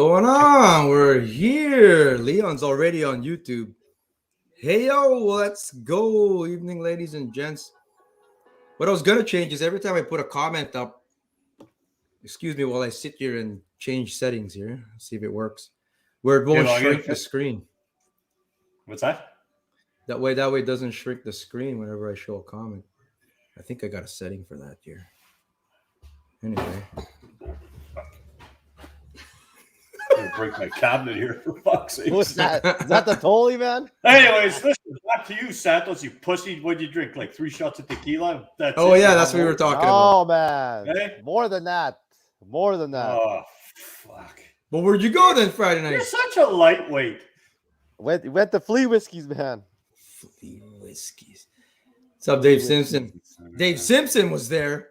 going on? We're here. Leon's already on YouTube. Hey, yo, let's go. Evening, ladies and gents. What I was going to change is every time I put a comment up, excuse me while I sit here and change settings here, see if it works, where it won't shrink the screen. What's that? That way it doesn't shrink the screen whenever I show a comment. I think I got a setting for that here. Anyway. Break my cabinet here for fuck's sake. What's that? Is that the Tolly, man? Anyways, listen, back to you, Santos. You pussy. What'd you drink? Like 3 shots of tequila? That's what we were talking about. Oh, man. Hey? More than that. Oh, fuck. Well, where'd you go then Friday night? You're such a lightweight. Went to Flea Whiskeys, man. Flea Whiskeys. What's up, Dave Simpson? Dave Simpson was there.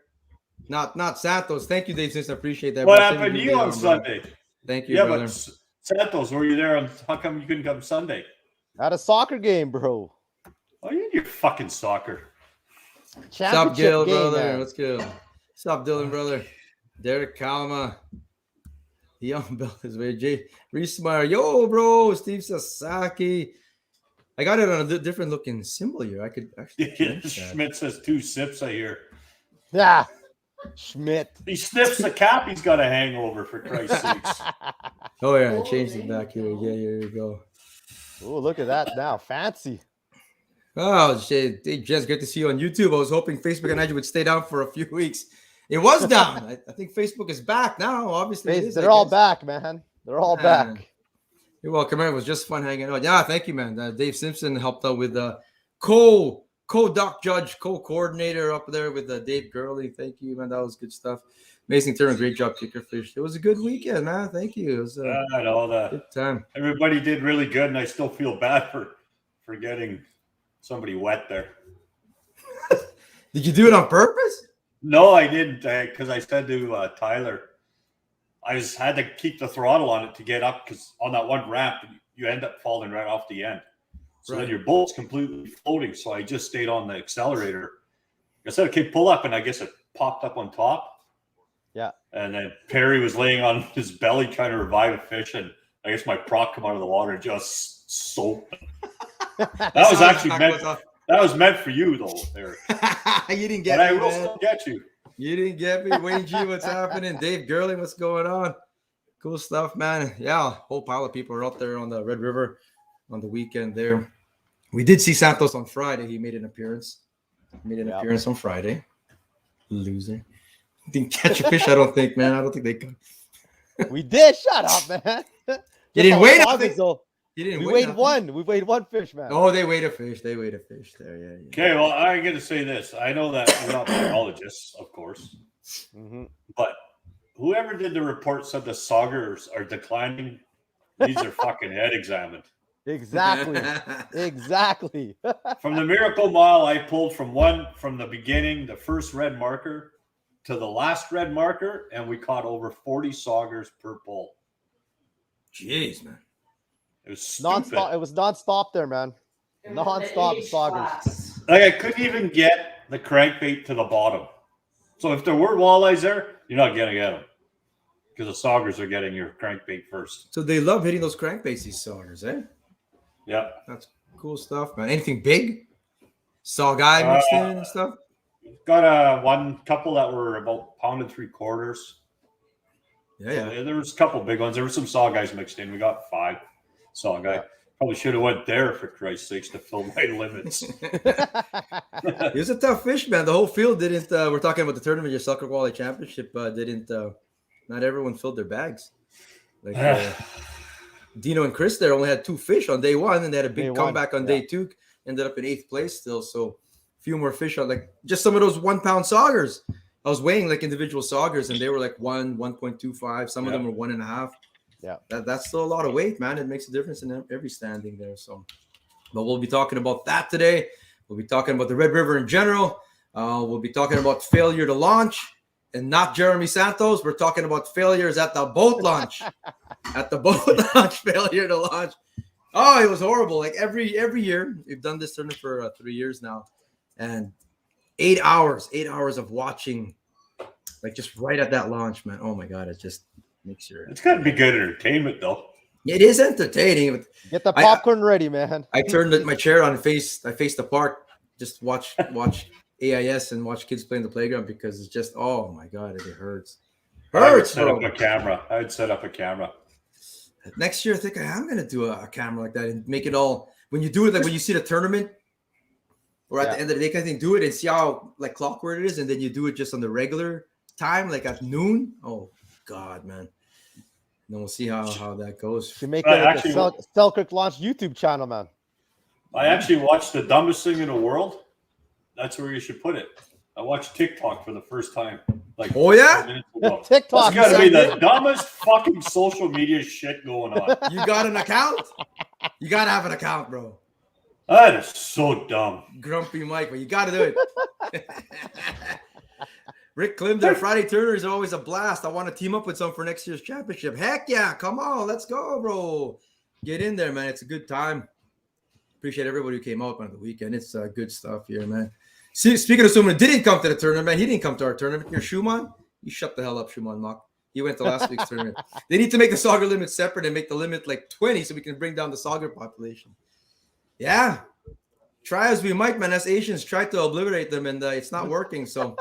Not Santos. Thank you, Dave Simpson. I appreciate that. What happened to you on Sunday? Thank you, brother. But Santos, were you there? How come you couldn't come Sunday? At a soccer game, bro. Oh, you and your fucking soccer. What's up, Gil, brother? Man. Let's go. What's up, Dylan, brother? Derek Kalma. Young Bell is way. Jay Reesmeyer. Yo, bro. Steve Sasaki. I got it on a different looking symbol here. I could actually. Schmidt says 2 sips, I hear. Yeah. Schmidt. He sniffs the cap. He's got a hangover, for Christ's sakes. Oh, yeah. I changed it back here. Yeah, here you go. Oh, look at that now. Fancy. Oh, shit. Hey, Jess, good to see you on YouTube. I was hoping Facebook and IG would stay down for a few weeks. It was down. I think Facebook is back now. Obviously, they're all back, man. They're all back. You're welcome. It was just fun hanging out. Yeah, thank you, man. Dave Simpson helped out with co-doc judge, co-coordinator up there with Dave Gurley. Thank you, man. That was good stuff. Amazing turn. Great job, Kicker Fish. It was a good weekend, man. Thank you. It was I know that. Good time. Everybody did really good, and I still feel bad for getting somebody wet there. Did you do it on purpose? No, I didn't, because I said to Tyler, I just had to keep the throttle on it to get up, because on that one ramp, you end up falling right off the end. So then your boat's completely floating. So I just stayed on the accelerator. I said, okay, pull up. And I guess it popped up on top. Yeah. And then Perry was laying on his belly trying to revive a fish. And I guess my prop come out of the water and just soaked. That was actually meant for you, though, Eric. You didn't get me. I will still get you. You didn't get me. Wayne G, what's happening? Dave Gurley, what's going on? Cool stuff, man. Yeah, a whole pile of people are up there on the Red River on the weekend there. We did see Santos on Friday. He made an appearance. Appearance on Friday. Loser. Didn't catch a fish, I don't think, man. I don't think they could. We did. Shut up, man. You didn't wait. We weighed one. We weighed one fish, man. Oh, they weighed a fish. They weighed a fish there. Yeah. Okay, well, I got to say this. I know that we're not biologists, of course. Mm-hmm. But whoever did the report said the saugers are declining. Needs their fucking head examined. Exactly. From the Miracle Mile, I pulled from the beginning, the first red marker, to the last red marker, and we caught over 40 saugers per pull. Jeez, man. It was stupid. Nonstop. It was nonstop there, man. Nonstop saugers. Like I couldn't even get the crankbait to the bottom. So if there were walleyes there, you're not gonna get them because the saugers are getting your crankbait first. So they love hitting those crankbaits, these saugers, eh? Yeah, that's cool stuff, man. Anything big? Saugai mixed in and stuff. Got one couple that were about 1 3/4 pounds. Yeah. So there was a couple big ones. There were some saugais mixed in. We got 5 saugai. Yeah. Probably should have went there for Christ's sakes to fill my limits. It was a tough fish, man. The whole field didn't. We're talking about the tournament, your Selkirk Walleye Championship. Didn't. Not everyone filled their bags. Like Dino and Chris there only had 2 fish on day 1, and they had a big comeback on day 2. Ended up in 8th place still. So a few more fish on, like just some of those 1 pound saugers. I was weighing like individual saugers, and they were like 1.25. Some of them were 1.5. Yeah, that's still a lot of weight, man. It makes a difference in every standing there. So, but we'll be talking about that today. We'll be talking about the Red River in general. We'll be talking about failure to launch, and not Jeremy Santos. We're talking about failures at the boat launch. At the boat launch, failure to launch. Oh, it was horrible. Like every year, we've done this tournament for 3 years now, and 8 hours of watching, like just right at that launch, man. Oh my God, it's just next year. It's got to be good entertainment, though. It is entertaining. But Get the popcorn ready, man. I turned my chair on and faced the park, just watch AIS and watch kids play in the playground because it's just, oh my God, it hurts. I would Hurts, set bro. up a camera. I'd set up a camera. Next year, I think I'm going to do a camera like that and make it all, when you do it, like when you see the tournament or at the end of the day, kind of thing, do it and see how like clockwork it is. And then you do it just on the regular time, like at noon. Oh God, man. And then we'll see how that goes. You make it like a Selkirk launch YouTube channel, man. I actually watched the dumbest thing in the world. That's where you should put it. I watched TikTok for the first time. Like, oh yeah, TikTok. It's got to be the dumbest fucking social media shit going on. You got an account? You got to have an account, bro. That is so dumb. Grumpy Mike, but you got to do it. Rick Klim, their Friday Turner is always a blast. I want to team up with some for next year's championship. Heck yeah, come on, let's go, bro. Get in there, man. It's a good time. Appreciate everybody who came out on the weekend. It's good stuff here, man. See, speaking of someone who didn't come to the tournament, man, he didn't come to our tournament. Your Schumann, you shut the hell up, Schumann Mock. He went to last week's tournament. They need to make the Sauger limit separate and make the limit like 20 so we can bring down the Sauger population. Yeah. Try as we might, man. Us Asians tried to obliterate them, and it's not working. So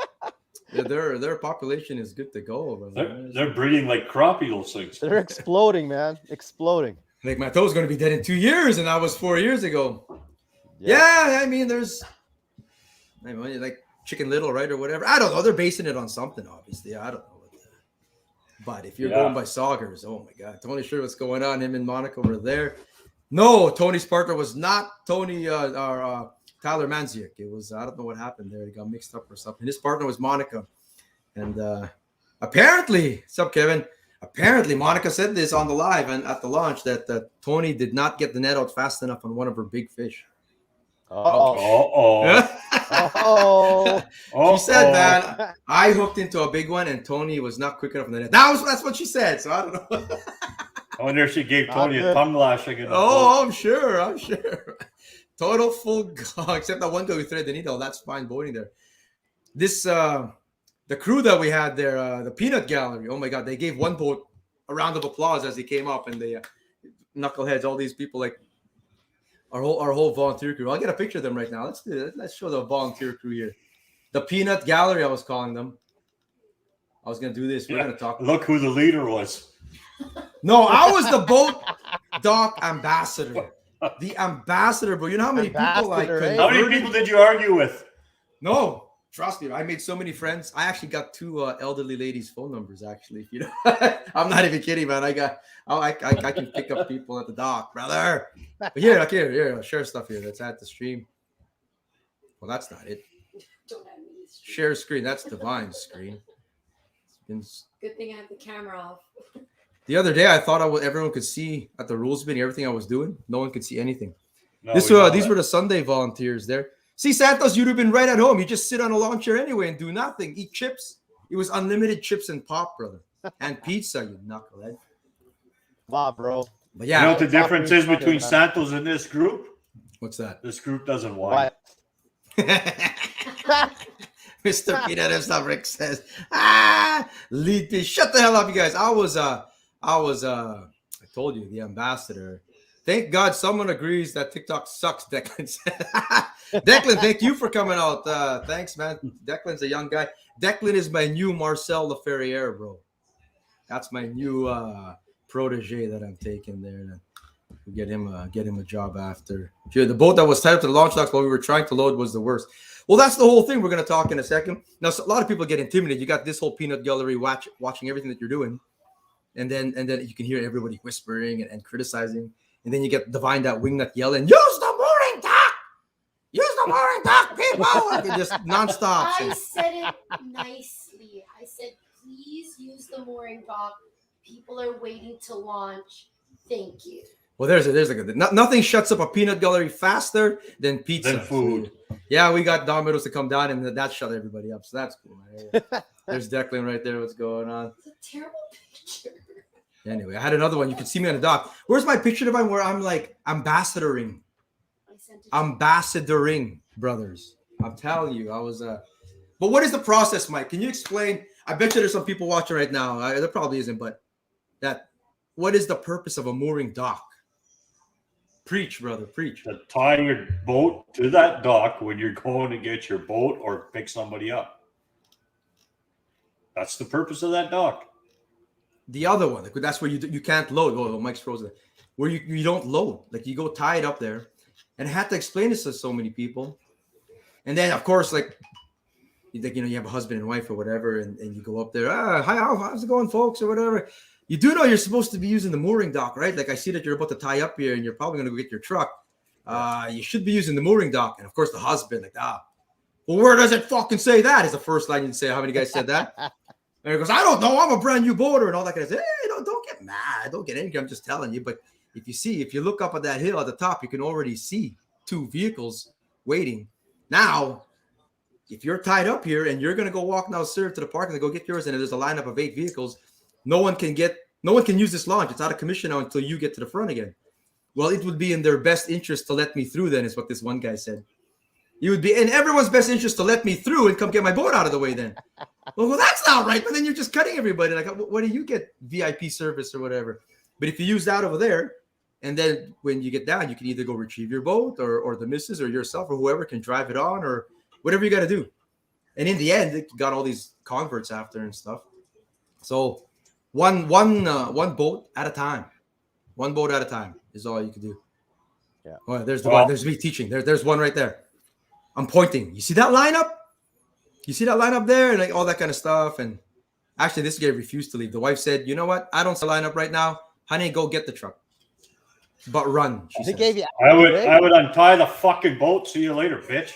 yeah, their population is good to go. They're breeding like crappie, those things. They're exploding, man. Exploding. Like my toe's going to be dead in 2 years, and that was 4 years ago. Yeah, I mean, there's like Chicken Little, right, or whatever. I don't know. They're basing it on something, obviously. I don't know. But if you're going by Saugers, oh my God, Tony, sure what's going on? Him and Monica over there. No, Tony's partner was not Tony or Tyler Manziuk. It was, I don't know what happened there. He got mixed up or something. His partner was Monica. And apparently, what's up, Kevin? Apparently, Monica said this on the live and at the launch that Tony did not get the net out fast enough on one of her big fish. She said that I hooked into a big one and Tony was not quick enough in the net. That's what she said. So I don't know. I wonder if she gave Tony a tongue lashing. I'm sure. Total full go, except that one guy who threaded the needle. That's fine boating there. This the crew that we had there, the Peanut Gallery. Oh my God, they gave one boat a round of applause as he came up, and they knuckleheads, all these people like. Our whole volunteer crew. I'll get a picture of them right now. Let's do it. Let's show the volunteer crew here. The Peanut Gallery, I was calling them. I was going to do this. We're going to talk. Look who the leader was. No, I was the boat dock ambassador. The ambassador, bro. You know how many people How many people did you argue with? No. Trust me, I made so many friends. I actually got two elderly ladies' phone numbers. Actually, if you know, I'm not even kidding, man. I can pick up people at the dock, brother. But here, I'll share stuff here. Let's add the stream. Well, that's not it. Share screen. That's Divine's screen. Good thing I have the camera off. The other day, I thought everyone could see at the rules meeting everything I was doing. No one could see anything. No, these were the Sunday volunteers there. See, Santos, you'd have been right at home. You just sit on a lawn chair anyway and do nothing. Eat chips. It was unlimited chips and pop, brother. And pizza, you knucklehead. Wow, bro. But yeah. You know what the difference is between Santos and this group? What's that? This group doesn't whine. Mr. Peanut and stuff, Rick says. Lead me. Shut the hell up, you guys. I told you, the ambassador. Thank God someone agrees that TikTok sucks, Declan said. Declan, thank you for coming out. Thanks, man. Declan's a young guy. Declan is my new Marcel Laferriere, bro. That's my new protege that I'm taking there. We'll get him a job after. The boat that was tied up to the launch docks while we were trying to load was the worst. Well, that's the whole thing. We're going to talk in a second. Now, so a lot of people get intimidated. You got this whole peanut gallery watching everything that you're doing. And then you can hear everybody whispering and criticizing. And then you get Divine that wingnut yelling, use the mooring dock! Use the mooring dock, people! And just nonstop. I said it nicely. I said, please use the mooring dock. People are waiting to launch. Thank you. Well, there's a good thing. Nothing shuts up a peanut gallery faster than pizza. Than food. Yeah, we got Domino's to come down, and that shut everybody up. So that's cool, man. There's Declan right there. What's going on? It's a terrible picture. Anyway, I had another one. You can see me on the dock. Where's my picture, Divine, where I'm like ambassadoring? Ambassadoring, brothers. I'm telling you, I was But what is the process, Mike? Can you explain? I bet you there's some people watching right now. There probably isn't, but that what is the purpose of a mooring dock? Preach, brother, preach. To tie your boat to that dock when you're going to get your boat or pick somebody up. That's the purpose of that dock. The other one, like, that's where you can't load. Oh, Mike's frozen. Where you don't load. Like, you go tie it up there. And I had to explain this to so many people. And then, of course, like, you have a husband and wife or whatever, and you go up there. Hi, how's it going, folks, or whatever. You do know you're supposed to be using the mooring dock, right? Like, I see that you're about to tie up here, and you're probably going to go get your truck. You should be using the mooring dock. And, of course, the husband, like, well, where does it fucking say that? Is the first line you say. How many guys said that? And he goes, I don't know. I'm a brand new boater and all that kind of stuff. Hey, don't get mad. Don't get angry. I'm just telling you. But if you look up at that hill at the top, you can already see 2 vehicles waiting. Now, if you're tied up here and you're going to go walk now, sir, to the park and go get yours, and there's a lineup of 8 vehicles, no one can use this launch. It's out of commission now until you get to the front again. Well, it would be in their best interest to let me through then, is what this one guy said. It would be in everyone's best interest to let me through and come get my boat out of the way then. Well, that's not right. But then you're just cutting everybody. Like, what do you get? VIP service or whatever. But if you use that over there, and then when you get down, you can either go retrieve your boat or the missus or yourself or whoever can drive it on or whatever you got to do. And in the end, it got all these converts after and stuff. So one boat at a time. One boat at a time is all you can do. Yeah. Oh, there's the one. There's me teaching. There's one right there. I'm pointing. You see that lineup? You see that lineup there? And like all that kind of stuff. And actually, this guy refused to leave. The wife said, you know what? I don't see a lineup right now. Honey, go get the truck. But run. She gave you. I would untie the fucking boat. See you later, bitch.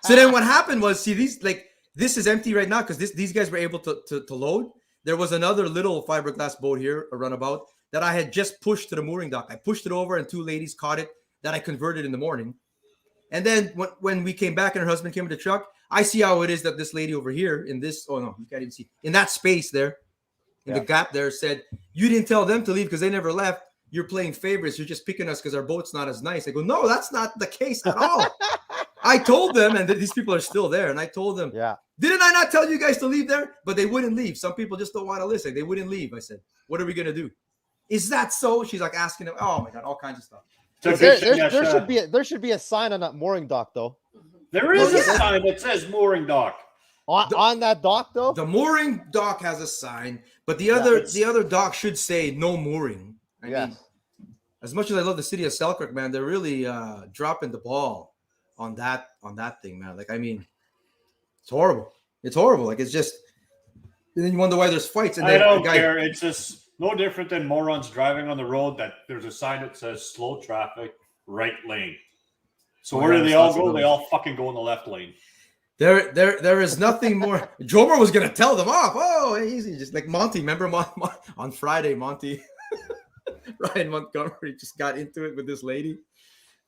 So then what happened was, see, this is empty right now because these guys were able to load. There was another little fiberglass boat here, a runabout, that I had just pushed to the mooring dock. I pushed it over and 2 ladies caught it that I converted in the morning. And then when we came back and her husband came with the truck, I see how it is that this lady over here in this, oh no, you can't even see, in that space there, in the gap there, said, you didn't tell them to leave because they never left. You're playing favorites. You're just picking us because our boat's not as nice. I go, no, that's not the case at all. I told them, and these people are still there, and I told them, didn't I not tell you guys to leave there? But they wouldn't leave. Some people just don't want to listen. They wouldn't leave. I said, what are we going to do? Is that so? She's like asking them, oh my God, all kinds of stuff. There should be a sign on that mooring dock, though. There is a sign that says mooring dock. On that dock, though? The mooring dock has a sign, but the other dock should say no mooring. I mean, as much as I love the city of Selkirk, man, they're really dropping the ball on that thing, man. Like, I mean, it's horrible. It's horrible. Like, it's just, and then you wonder why there's fights. And I don't care. It's just no different than morons driving on the road that there's a sign that says slow traffic, right lane. So where do they all go? They all fucking go in the left lane. There is nothing more. Jomer was gonna tell them off. Oh, easy, just like Monty. Remember on Friday, Monty, Ryan Montgomery just got into it with this lady.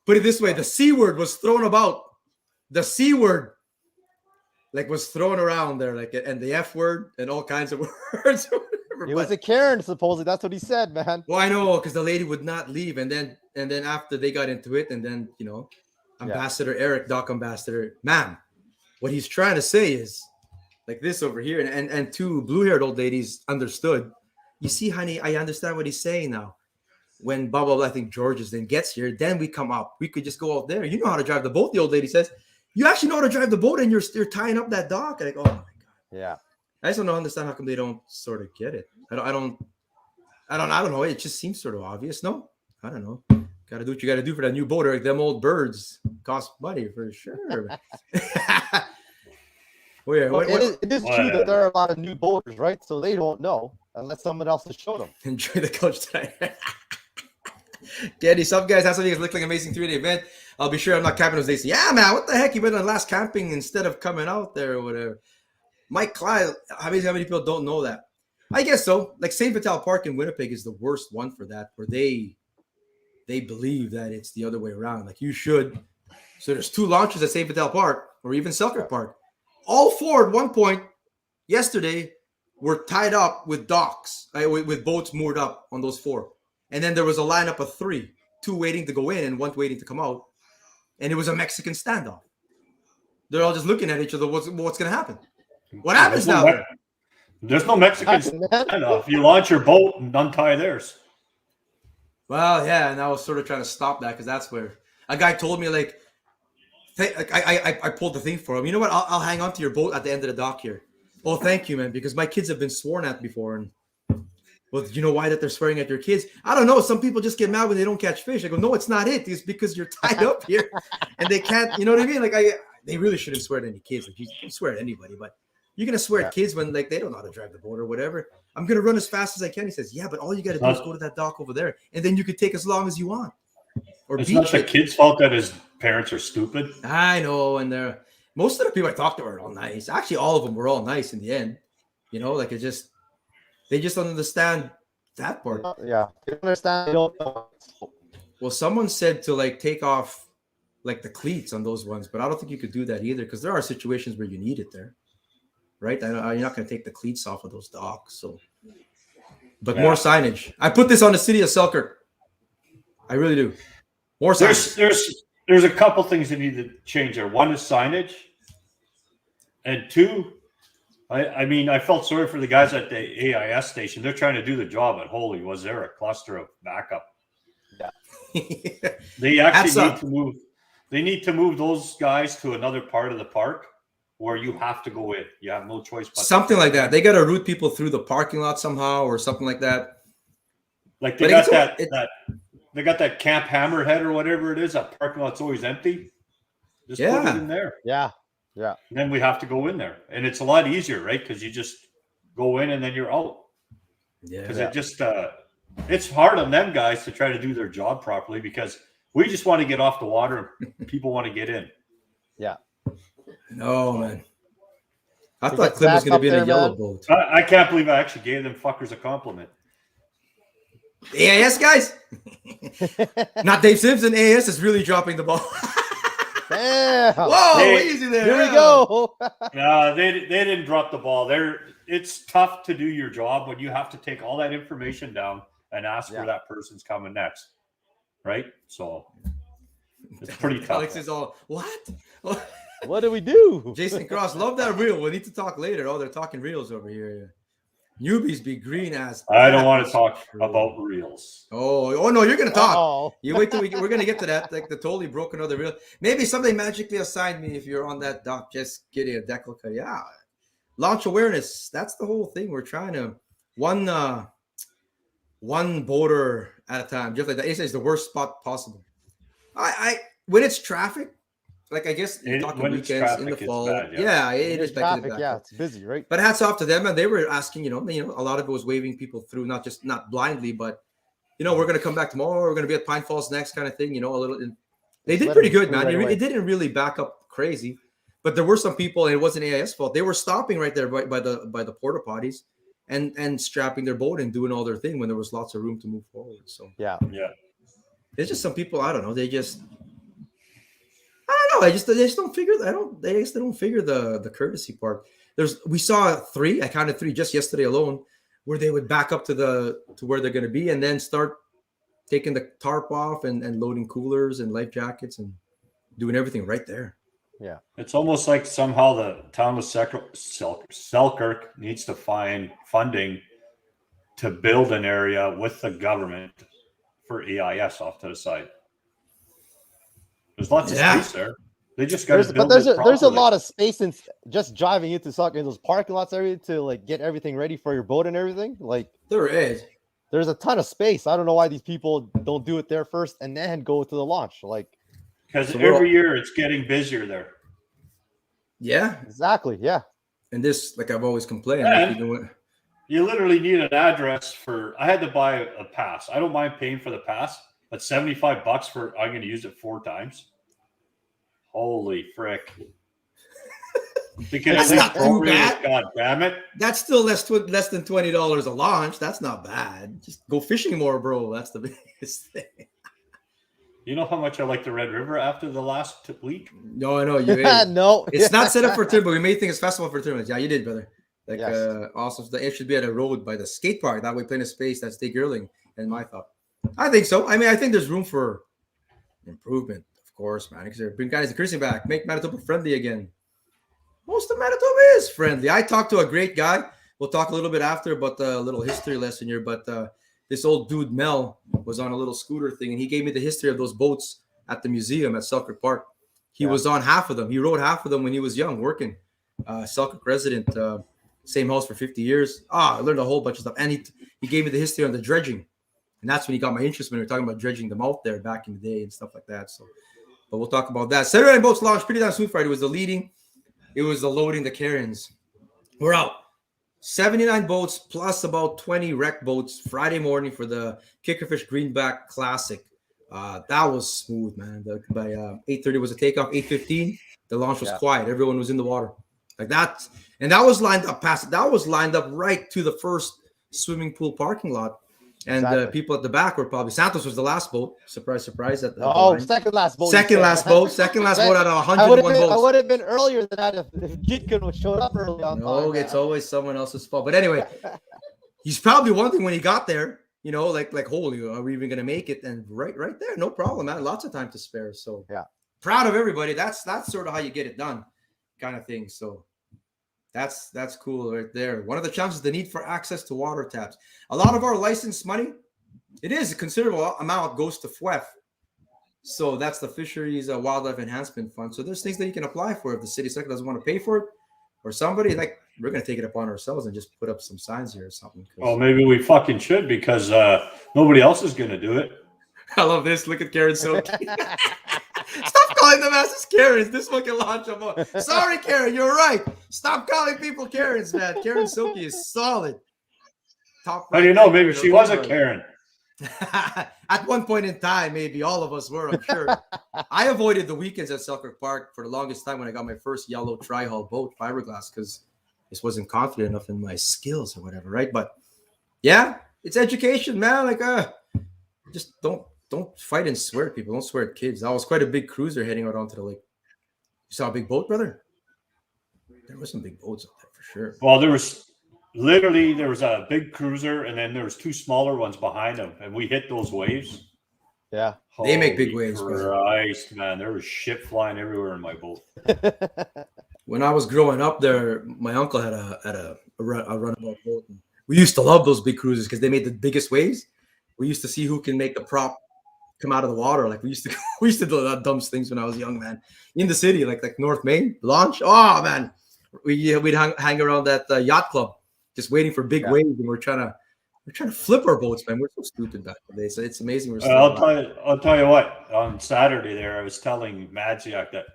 Put it this way: the C word was thrown about. The C word, like, was thrown around there, like, and the F word and all kinds of words. It was a Karen, supposedly. That's what he said, man. Well, I know, because the lady would not leave, and then after they got into it, and then Ambassador Eric, Dock Ambassador, ma'am, what he's trying to say is like this over here, and 2 blue-haired old ladies understood. You see, honey, I understand what he's saying now. When blah blah blah, I think George's then gets here, then we come up. We could just go out there. You know how to drive the boat. The old lady says, you actually know how to drive the boat, and you're tying up that dock. And I go, oh my God. Yeah. I just don't understand how come they don't sort of get it. I don't know. It just seems sort of obvious. No, I don't know. Got to do what you got to do for that new boat. Like, them old birds cost money for sure. It is true that there are a lot of new boaters, right? So they don't know unless someone else has showed them. Enjoy the coach tonight. Getty, some guys have something that looks like an amazing 3-day event. I'll be sure I'm not camping those days. Yeah, man, what the heck? You went on last camping instead of coming out there or whatever. Mike Clyde, how many people don't know that? I guess so. Like St. Vital Park in Winnipeg is the worst one for that, where they believe that it's the other way around. Like, you should. So there's 2 launches at St. Vital Park or even Selkirk Park. All 4 at one point yesterday were tied up with docks, with boats moored up on those 4. And then there was a lineup of 3, 2 waiting to go in and 1 waiting to come out. And it was a Mexican standoff. They're all just looking at each other. What's going to happen? What happens now? There's no Mexicans. If you launch your boat and untie theirs. Well, yeah, and I was sort of trying to stop that because that's where a guy told me like I pulled the thing for him. You know what? I'll hang on to your boat at the end of the dock here. Oh, thank you, man, because my kids have been sworn at before. And well, you know why that they're swearing at their kids? I don't know. Some people just get mad when they don't catch fish. I go, no, it's not it. It's because you're tied up here and they can't. You know what I mean? Like they really shouldn't swear at any kids. Like you can swear at anybody, but you're gonna swear at kids when like they don't know how to drive the boat or whatever. I'm gonna run as fast as I can. He says, yeah, but all you got to do is go to that dock over there, and then you could take as long as you want. Or it's not the kid's fault that his parents are stupid. I know, and most of the people I talked to are all nice. Actually, all of them were all nice in the end. You know, like they just don't understand that part. Yeah, they don't understand. They don't know. Well, someone said to like take off like the cleats on those ones, but I don't think you could do that either because there are situations where you need it there, right? You're not going to take the cleats off of those docks. So, but more signage. I put this on the city of Selkirk. I really do. More signage. There's a couple things that need to change there. One is signage, and two, I mean, I felt sorry for the guys at the AIS station. They're trying to do the job, but holy, was there a cluster of backup? Yeah. They actually need to move. They need to move those guys to another part of the park where you have to go in. You have no choice. But something like that. They got to route people through the parking lot somehow or something like that. Like they got they got that Camp Hammerhead or whatever it is. That parking lot's always empty. Just put it in there. Yeah. Yeah. And then we have to go in there. And it's a lot easier, right? Because you just go in and then you're out. Yeah. Because it just it's hard on them guys to try to do their job properly because we just want to get off the water and people want to get in. Yeah. No, man. I thought Clem was going to be in a yellow boat. I can't believe I actually gave them fuckers a compliment. AIS guys? Not Dave Simpson. AIS is really dropping the ball. Damn. Whoa, easy there. Here we go. No, they didn't drop the ball. It's tough to do your job when you have to take all that information down and ask where that person's coming next. Right? So it's pretty tough. Alex is all, what? What do we do? Jason Cross, love that reel. We need to talk later. Oh, they're talking reels over here. Newbies be green as. I don't want to talk about reels. Oh no, you're gonna talk. Uh-oh. You wait till we're gonna get to that. Like the totally broke another reel. Maybe somebody magically assigned me if you're on that dock. Just getting a deck look. Yeah, launch awareness. That's the whole thing. We're trying to one boater at a time. Just like that. It's the worst spot possible. I when it's traffic. Like I guess you're talking weekends in the fall. Bad, it is traffic. Yeah, it's busy, right? But hats off to them, and they were asking. You know, a lot of it was waving people through, not blindly, but we're going to come back tomorrow. We're going to be at Pine Falls next, kind of thing. A little. They did pretty good, man. It didn't really back up crazy, but there were some people, and it wasn't AIS fault. They were stopping right there by the porta potties, and strapping their boat and doing all their thing when there was lots of room to move forward. So yeah. There's just some people. I don't know. They just. I don't know. They just don't figure. They don't figure the courtesy part. We saw three. I counted three just yesterday alone, where they would back up to where they're going to be, and then start taking the tarp off and loading coolers and life jackets and doing everything right there. Yeah, it's almost like somehow the town of Selkirk needs to find funding to build an area with the government for AIS off to the side. There's lots of space there. They just got to build it properly. There's a lot of space in just driving into Selkirk in those parking lots area to like get everything ready for your boat and everything. Like there is. There's a ton of space. I don't know why these people don't do it there first and then go to the launch. Like because every year it's getting busier there. Yeah, exactly. Yeah, and this, like I've always complained, you literally need an address for. I had to buy a pass. I don't mind paying for the pass. But $75 for I'm going to use it 4 times. Holy frick! That's not too bad. God damn it! That's still less than $20 a launch. That's not bad. Just go fishing more, bro. That's the biggest thing. You know how much I like the Red River after the last week? No, I know you. No, it's not set up for tournament. We made things festival for tournaments. Yeah, you did, brother. Like awesome. It should be at a road by the skate park. That way, plenty of space. That's State Girling, and my thought. I think so. I mean, I think there's room for improvement, of course, man. Because bring guys increasing back, make Manitoba friendly again. Most of Manitoba is friendly. I talked to a great guy we'll talk a little bit after about the little history lesson here. But this old dude Mel was on a little scooter thing, and he gave me the history of those boats at the museum at Selkirk Park. He was on half of them. He rode half of them when he was young, working. Selkirk resident, same house for 50 years. I learned a whole bunch of stuff, and he gave me the history on the dredging, and that's when he got my interest when we were talking about dredging them out there back in the day and stuff like that. So, but we'll talk about that. Saturday Night Boats launched pretty damn smooth Friday. It was the leading, it was the loading, the Karens. We're out. 79 boats plus about 20 wreck boats Friday morning for the Kickerfish Greenback Classic. That was smooth, man. By 8:30 was a takeoff. 8:15, the launch was quiet. Everyone was in the water like that, and that was lined up past. That was lined up right to the first swimming pool parking lot, and the people at the back were probably Santos was the last boat. Surprise, surprise! At the second last boat. Second last boat out of 101 boats. I would have been earlier than that if Gitkin showed up early on time. No, it's always someone else's fault. But anyway, he's probably wondering when he got there. You know, like holy, are we even gonna make it? And right there, no problem, man. Lots of time to spare. So proud of everybody. That's sort of how you get it done, kind of thing. So that's cool right there. One of the challenges, the need for access to water taps. A lot of our license money, it is a considerable amount goes to FWEF. So that's the Fisheries Wildlife Enhancement Fund. So there's things that you can apply for if the city sector doesn't want to pay for it, or somebody like. We're going to take it upon ourselves and just put up some signs here or something. Oh, maybe we fucking should because nobody else is going to do it. I love this. Look at Karen Silky. Stop calling them asses Karens. This one can launch them up. Sorry, Karen. You're right. Stop calling people Karens, man. Karen Silky is solid. Top. How do you know? Maybe she was a Karen. At one point in time, maybe all of us were, I'm sure. I avoided the weekends at Selkirk Park for the longest time when I got my first yellow tri-hull boat, fiberglass, because just wasn't confident enough in my skills or whatever, right? But yeah, it's education, man. Like, just don't fight and swear at people. Don't swear at kids. That was quite a big cruiser heading out onto the lake. You saw a big boat, brother? There was some big boats out there for sure. Well, there was a big cruiser, and then there was two smaller ones behind them, and we hit those waves. Yeah, they make big waves, Christ, man. There was shit flying everywhere in my boat. When I was growing up there, my uncle had a runabout boat. And we used to love those big cruisers because they made the biggest waves. We used to see who can make the prop come out of the water. Like we used to do that dumb things when I was young, man. In the city, like North Main launch. Oh man, we'd hang around that yacht club, just waiting for big waves, and we're trying to flip our boats, man. We're so stupid back then. So it's amazing. I'll tell you what. On Saturday there, I was telling Madziak that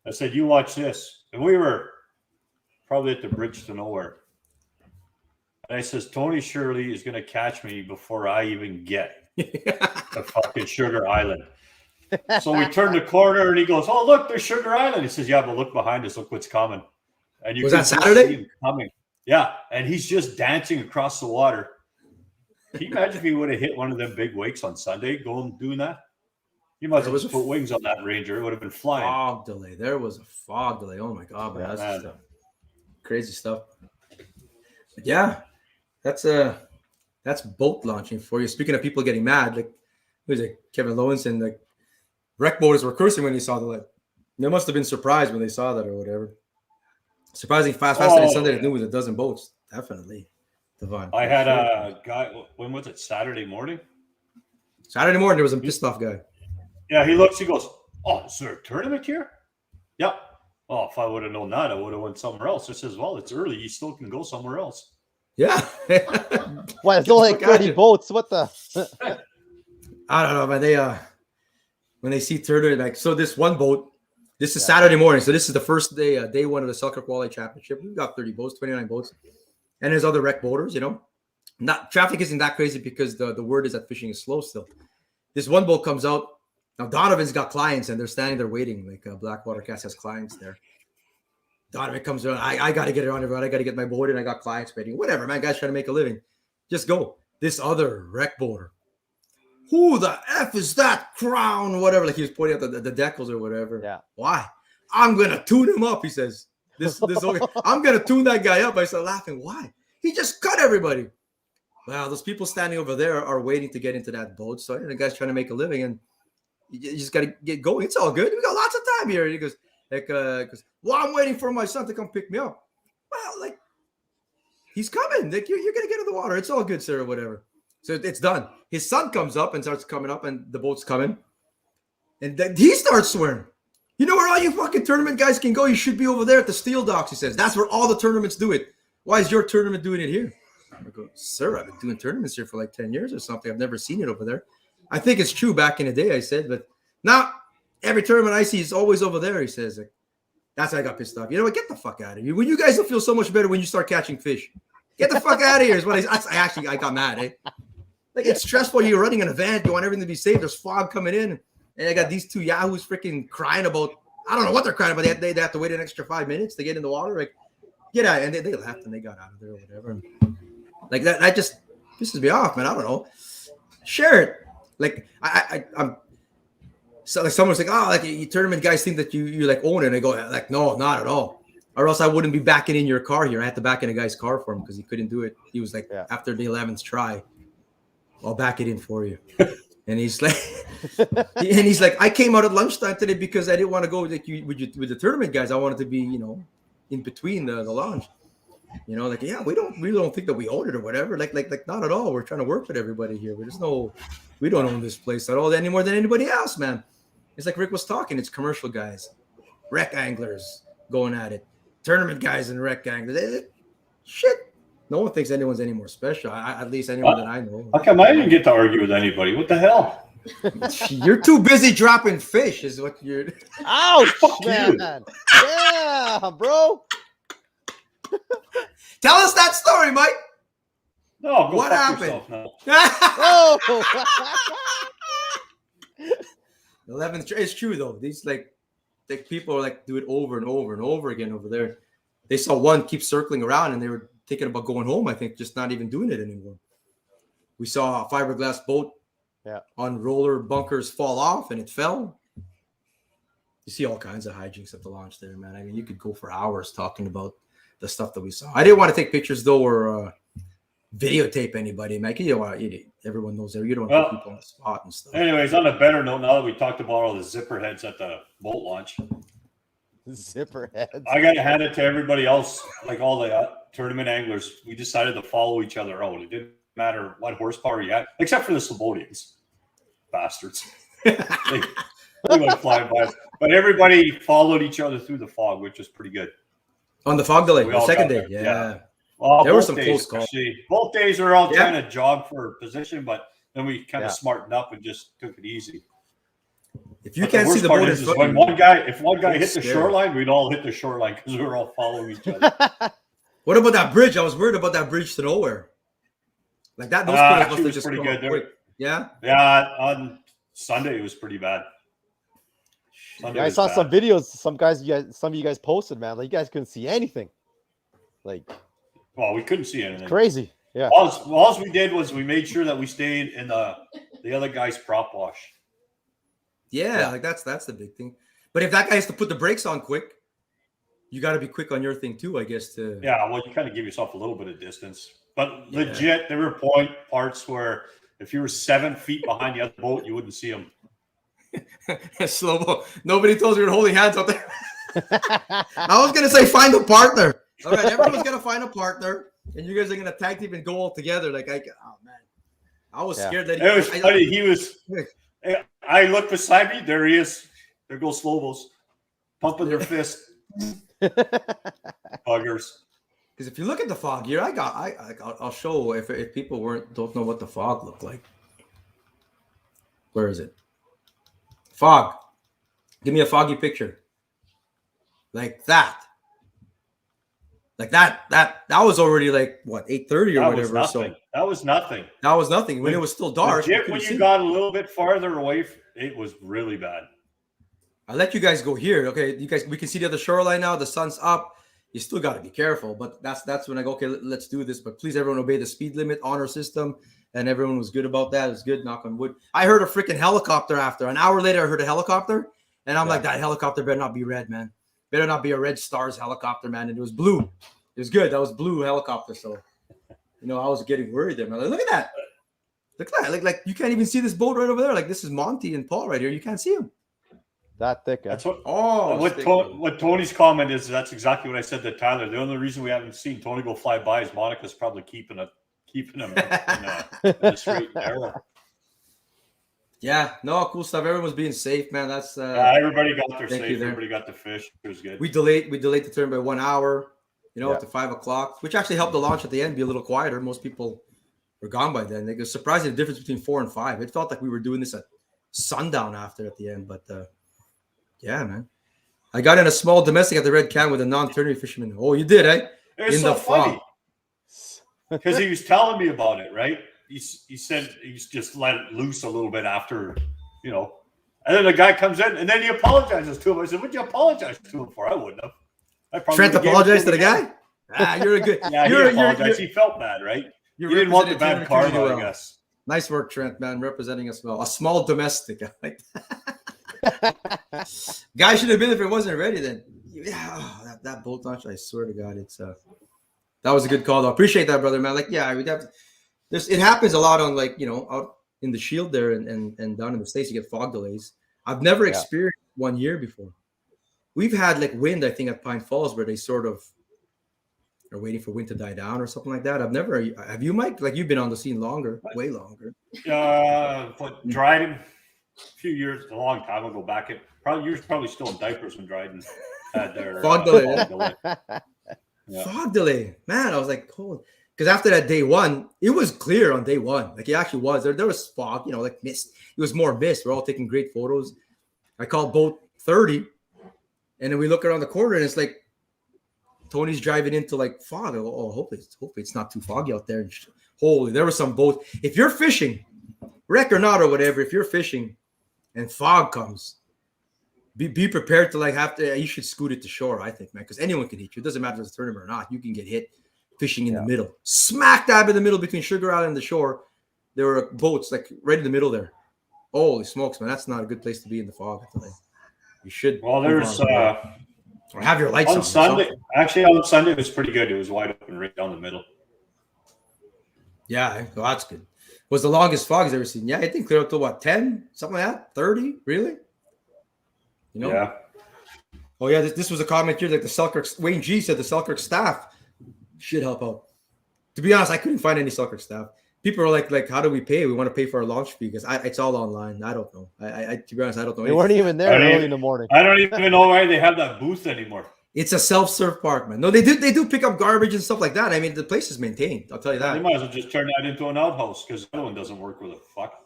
I said, "You watch this." And we were probably at the bridge to nowhere. And I says, Tony Shirley is going to catch me before I even get to fucking Sugar Island. So we turned the corner and he goes, oh, look, there's Sugar Island. He says, yeah, but look behind us. Look what's coming. And you was that Saturday? See him coming. Yeah. And he's just dancing across the water. Can you imagine if he would have hit one of them big wakes on Sunday doing that? You must have put wings on that Ranger. It would have been flying. Fog delay. There was a fog delay. Oh my god, man. That's crazy stuff. But yeah, that's boat launching for you. Speaking of people getting mad, like who's it? Kevin Lowenson, like wreck boaters were cursing when they saw the light. They must have been surprised when they saw that or whatever. Surprising fast than Sunday at noon with a dozen boats. Definitely. Divine. I had a guy, when was it? Saturday morning? Saturday morning, there was a pissed off guy. Yeah, he looks, he goes, oh, is there a tournament here? Yeah. Oh, if I would have known that, I would have went somewhere else. I says, well, it's early. You still can go somewhere else. Yeah. Well, it's only like 30 boats. What the? I don't know, man. They when they see tournament, like, so this one boat, this is Saturday morning. So this is the first day, day one of the Selkirk Walleye Championship. We've got 30 boats, 29 boats. And there's other wreck boaters, you know. Traffic isn't that crazy because the word is that fishing is slow still. This one boat comes out. Now, Donovan's got clients, and they're standing there waiting. Like Blackwater Cast has clients there. Donovan comes around. I got to get around everyone. I got to get my boat in. I got clients waiting. Whatever, man. Guys trying to make a living. Just go. This other wreck boater. Who the F is that crown? Whatever. Like he was pointing out the decals or whatever. Yeah. Why? I'm going to tune him up, he says. I'm going to tune that guy up. I started laughing. Why? He just cut everybody. Well, those people standing over there are waiting to get into that boat. So the guy's trying to make a living, and you just got to get going. It's all good. We got lots of time here. And he goes, well, I'm waiting for my son to come pick me up. Well, like, he's coming. Like, you're gonna get in the water. It's all good, sir, or whatever. So it's done. His son comes up and starts coming up, and the boat's coming. And then he starts swearing. You know where all you fucking tournament guys can go? You should be over there at the steel docks, he says. That's where all the tournaments do it. Why is your tournament doing it here? I go, sir, I've been doing tournaments here for like 10 years or something. I've never seen it over there. I think it's true back in the day, I said, but now every tournament I see is always over there, he says. Like, that's why I got pissed off. You know what? Get the fuck out of here. When you guys will feel so much better when you start catching fish. Get the fuck out of here is what I got mad, eh? Like, it's stressful. You're running an event. You want everything to be safe. There's fog coming in. And I got these two yahoos freaking crying about, I don't know what they're crying about. They have to wait an extra 5 minutes to get in the water. Like, get out. And they left and they got out of there or whatever. And like, that just pisses me off, man. I don't know. Share it. Like, I'm so like someone's like, oh, like you tournament guys think that you like own it. And I go, like, no, not at all. Or else I wouldn't be backing in your car here. I had to back in a guy's car for him because he couldn't do it. He was like, after the 11th try, I'll back it in for you. And he's like, I came out at lunchtime today because I didn't want to go with the tournament guys. I wanted to be, in between the lounge. We don't think that we own it or whatever. Like not at all. We're trying to work with everybody here. We don't own this place at all any more than anybody else, man. It's like Rick was talking. It's commercial guys, rec anglers going at it, tournament guys and rec anglers. Shit. No one thinks anyone's any more special. At least anyone that I know. How come I didn't get to argue with anybody? What the hell? You're too busy dropping fish, is what you're. Ouch, Fuck man. you. Yeah, bro. Tell us that story, Mike. No, go What fuck happened? yourself now. Oh. 11th. It's true though. These like people are like do it over and over and over again over there. They saw one keep circling around and they were thinking about going home. I think just not even doing it anymore. We saw a fiberglass boat on roller bunkers fall off and it fell. You see all kinds of hijinks at the launch there, man. I mean, you could go for hours talking about the stuff that we saw. I didn't want to take pictures though or videotape anybody, Mike. Everyone knows there. You don't want to put people on the spot and stuff. Anyways, on a better note, now that we talked about all the zipper heads at the boat launch, Zipper heads. I got to hand it to everybody else, like all the tournament anglers. We decided to follow each other out. It didn't matter what horsepower you had, except for the Slobodians. Bastards. they went flying by. But everybody followed each other through the fog, which was pretty good. On the fog delay, We the all second got day, there. yeah. Well, There were both some days, close calls. actually. Both days we were all trying to jog for position, but then we kind of smartened up and just took it easy. If you can't see the boat in front when of one you, guy, if one guy hit the scary. shoreline, we'd all hit the shoreline because we were all following each other. what about that bridge? I was worried about that bridge to nowhere. Like that, those pillars Actually, must it have was just pretty come good. up quick. Yeah. Yeah, on Sunday it was pretty bad. Sunday I was saw bad. some videos. Some of you guys posted, man. Like you guys couldn't see anything. Like Well, we couldn't see anything. crazy. Yeah. All we did was we made sure that we stayed in the other guy's prop wash. Yeah, like that's the big thing. But if that guy has to put the brakes on quick, you got to be quick on your thing too, I guess. Yeah, well, you kind of give yourself a little bit of distance. But legit, there were parts where if you were 7 feet behind the other boat, you wouldn't see him. Slow mo. Nobody told you you're holding hands out there. I was gonna say find a partner. All right, everyone's gonna find a partner, and you guys are gonna tag team and go all together. Like oh man, I was scared that It was funny. He was. I looked beside me. There he is. There goes Slobos, pumping their fist. Buggers. Because if you look at the fog here, I'll show if people don't know what the fog looked like. Where is it? Fog. Give me a foggy picture. Like that. Like that was already like what 8:30 or That whatever. was nothing. That was nothing. That was nothing. When it was still dark. Legit, when you got a little bit farther away, it was really bad. I'll let you guys go here. Okay, you guys, we can see the other shoreline now. The sun's up. You still got to be careful, but that's when I go, okay, let's do this. But please, everyone, obey the speed limit, honor system, and everyone was good about that. It was good. Knock on wood. I heard a freaking helicopter after. An hour later, I heard a helicopter, and I'm like, that helicopter better not be red, man. Better not be a Red Stars helicopter, man. And it was blue. It was good. That was blue helicopter. So, I was getting worried there, man. Like, look at that. Look at that. Like you can't even see this boat right over there. Like this is Monty and Paul right here. You can't see them. That thick. That's what. Oh, What Tony's comment is, that's exactly what I said to Tyler. The only reason we haven't seen Tony go fly by is Monica's probably keeping him in a straight and narrow. Yeah, no, cool stuff. Everyone was being safe, man. That's Everybody got their thank you safe. there. Everybody got the fish. It was good. we delayed the turn by 1 hour, Yeah. up to 5 o'clock, which actually helped the launch at the end be a little quieter. Most people were gone by then. It was surprising the difference between 4 and 5. It felt like we were doing this at sundown after at the end, but yeah, man. I got in a small domestic at the Red Can with a non-tournament fisherman. Oh, you did, eh? It was In so the fog. because he was telling me about it, right? He said he's just let it loose a little bit after, and then the guy comes in and then he apologizes to him. I said, "What'd you apologize to him for?" I wouldn't have. I probably Trent would've gave it apologized to the him guy? You're a good. Yeah, you're, he apologized. He felt bad, right? He didn't want the bad karma, I guess. Nice work, Trent, man, representing us well. A small domestic. I like that. Guy should have been if it wasn't ready then. Yeah, that bolt launch, I swear to God, it's that was a good call though. Appreciate that, brother, man. Like, yeah, we'd have to, it happens a lot on out in the Shield there and down in the States, you get fog delays. I've never experienced 1 year before. We've had like wind, I think, at Pine Falls where they sort of are waiting for wind to die down or something like that. Have you, Mike? Like, you've been on the scene longer, way longer. But Dryden, a few years, a long time ago back, you're probably still in diapers when Dryden had their fog delay. Yeah. Fog delay, man. I was like, cold. Because after that day one, it was clear on day one. Like, it actually was. There was fog, like mist. It was more mist. We're all taking great photos. I called boat 30, and then we look around the corner, and it's like Tony's driving into like fog. Oh, hopefully it's not too foggy out there. Holy, there was some boats. If you're fishing, wreck or not or whatever, if you're fishing and fog comes, be prepared to you should scoot it to shore, I think, man, because anyone can hit you. It doesn't matter if it's a tournament or not. You can get hit fishing in the middle. Smack dab in the middle between Sugar Island and the shore. There were boats like right in the middle there. Holy smokes, man. That's not a good place to be in the fog. You should. Well, there's or have your lights on Sunday. Actually, on Sunday it was pretty good. It was wide open right down the middle. Yeah, well, that's good. Was the longest fog I've ever seen. Yeah, I think clear up to what, 10? Something like that? 30? Really? Yeah. Oh, yeah, this was a comment here. Like the Selkirk, Wayne G said the Selkirk staff should help out. To be honest, I couldn't find any Selkirk staff. People are like, how do we pay? We want to pay for our launch fee because it's all online. I don't know. I to be honest, I don't know. They weren't even there early in the morning. I don't even know why they have that booth anymore. It's a self-serve park, man. No, they do pick up garbage and stuff like that. I mean, the place is maintained. I'll tell you that. They might as well just turn that into an outhouse because that one doesn't work with a fuck.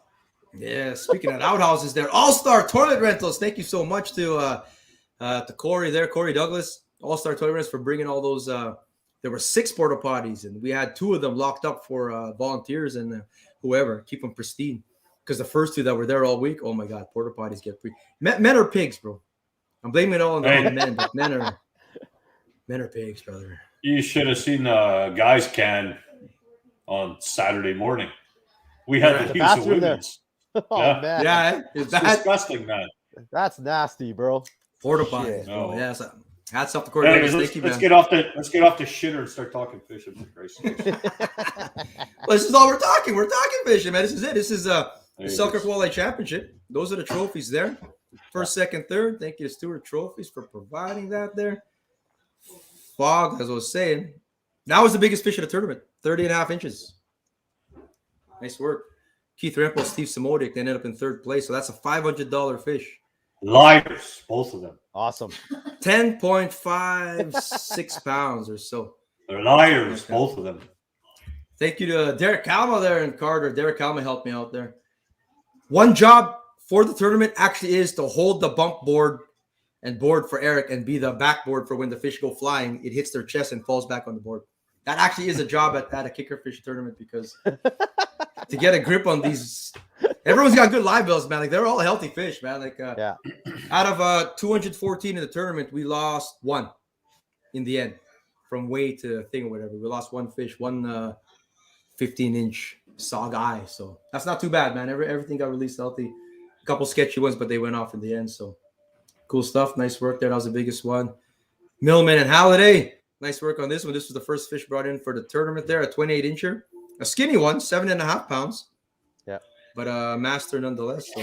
Yeah, speaking of outhouses there, All-Star Toilet Rentals. Thank you so much to Corey there, Corey Douglas, All-Star Toilet Rentals for bringing all those. There were 6 porta potties, and we had 2 of them locked up for volunteers and whoever, keep them pristine. Because the first 2 that were there all week, oh my God, porta potties get free. Men are pigs, bro. I'm blaming it all on the men, but men are pigs, brother. You should have seen the guys' can on Saturday morning. We had to use the women's. Oh, man. Yeah, it's disgusting, man. That's nasty, bro. Porta potties, bro. Oh. Yeah, so hats off the court. Let's get off the shitter and start talking fishing. Well, this is all we're talking. We're talking fishing, man. This is it. This is the Selkirk Walleye Championship. Those are the trophies there. First, second, third. Thank you to Stewart Trophies for providing that there. Fog, as I was saying. That was the biggest fish of the tournament. 30.5 inches. Nice work. Keith Rempel, Steve Samodic, they ended up in 3rd place. So that's a $500 fish. Liars, both of them. Awesome. 10.56 pounds or so. They're liars, both of them. Thank you to Derek Kalma there and Carter. Derek Kalma helped me out there. One job for the tournament actually is to hold the bump board and board for Eric and be the backboard for when the fish go flying. It hits their chest and falls back on the board. That actually is a job at a kicker fish tournament because to get a grip on these, everyone's got good live bells, man. Like they're all healthy fish, man. Like out of 214 in the tournament, we lost 1 in the end from weight to thing or whatever. We lost 1 fish, 1 15-inch sog eye. So that's not too bad, man. Everything got released healthy. A couple sketchy ones, but they went off in the end. So cool stuff. Nice work there. That was the biggest one. Millman and Halliday. Nice work on this one. This was the first fish brought in for the tournament there, a 28-incher. A skinny one, 7.5 pounds. Yeah. But a master nonetheless. So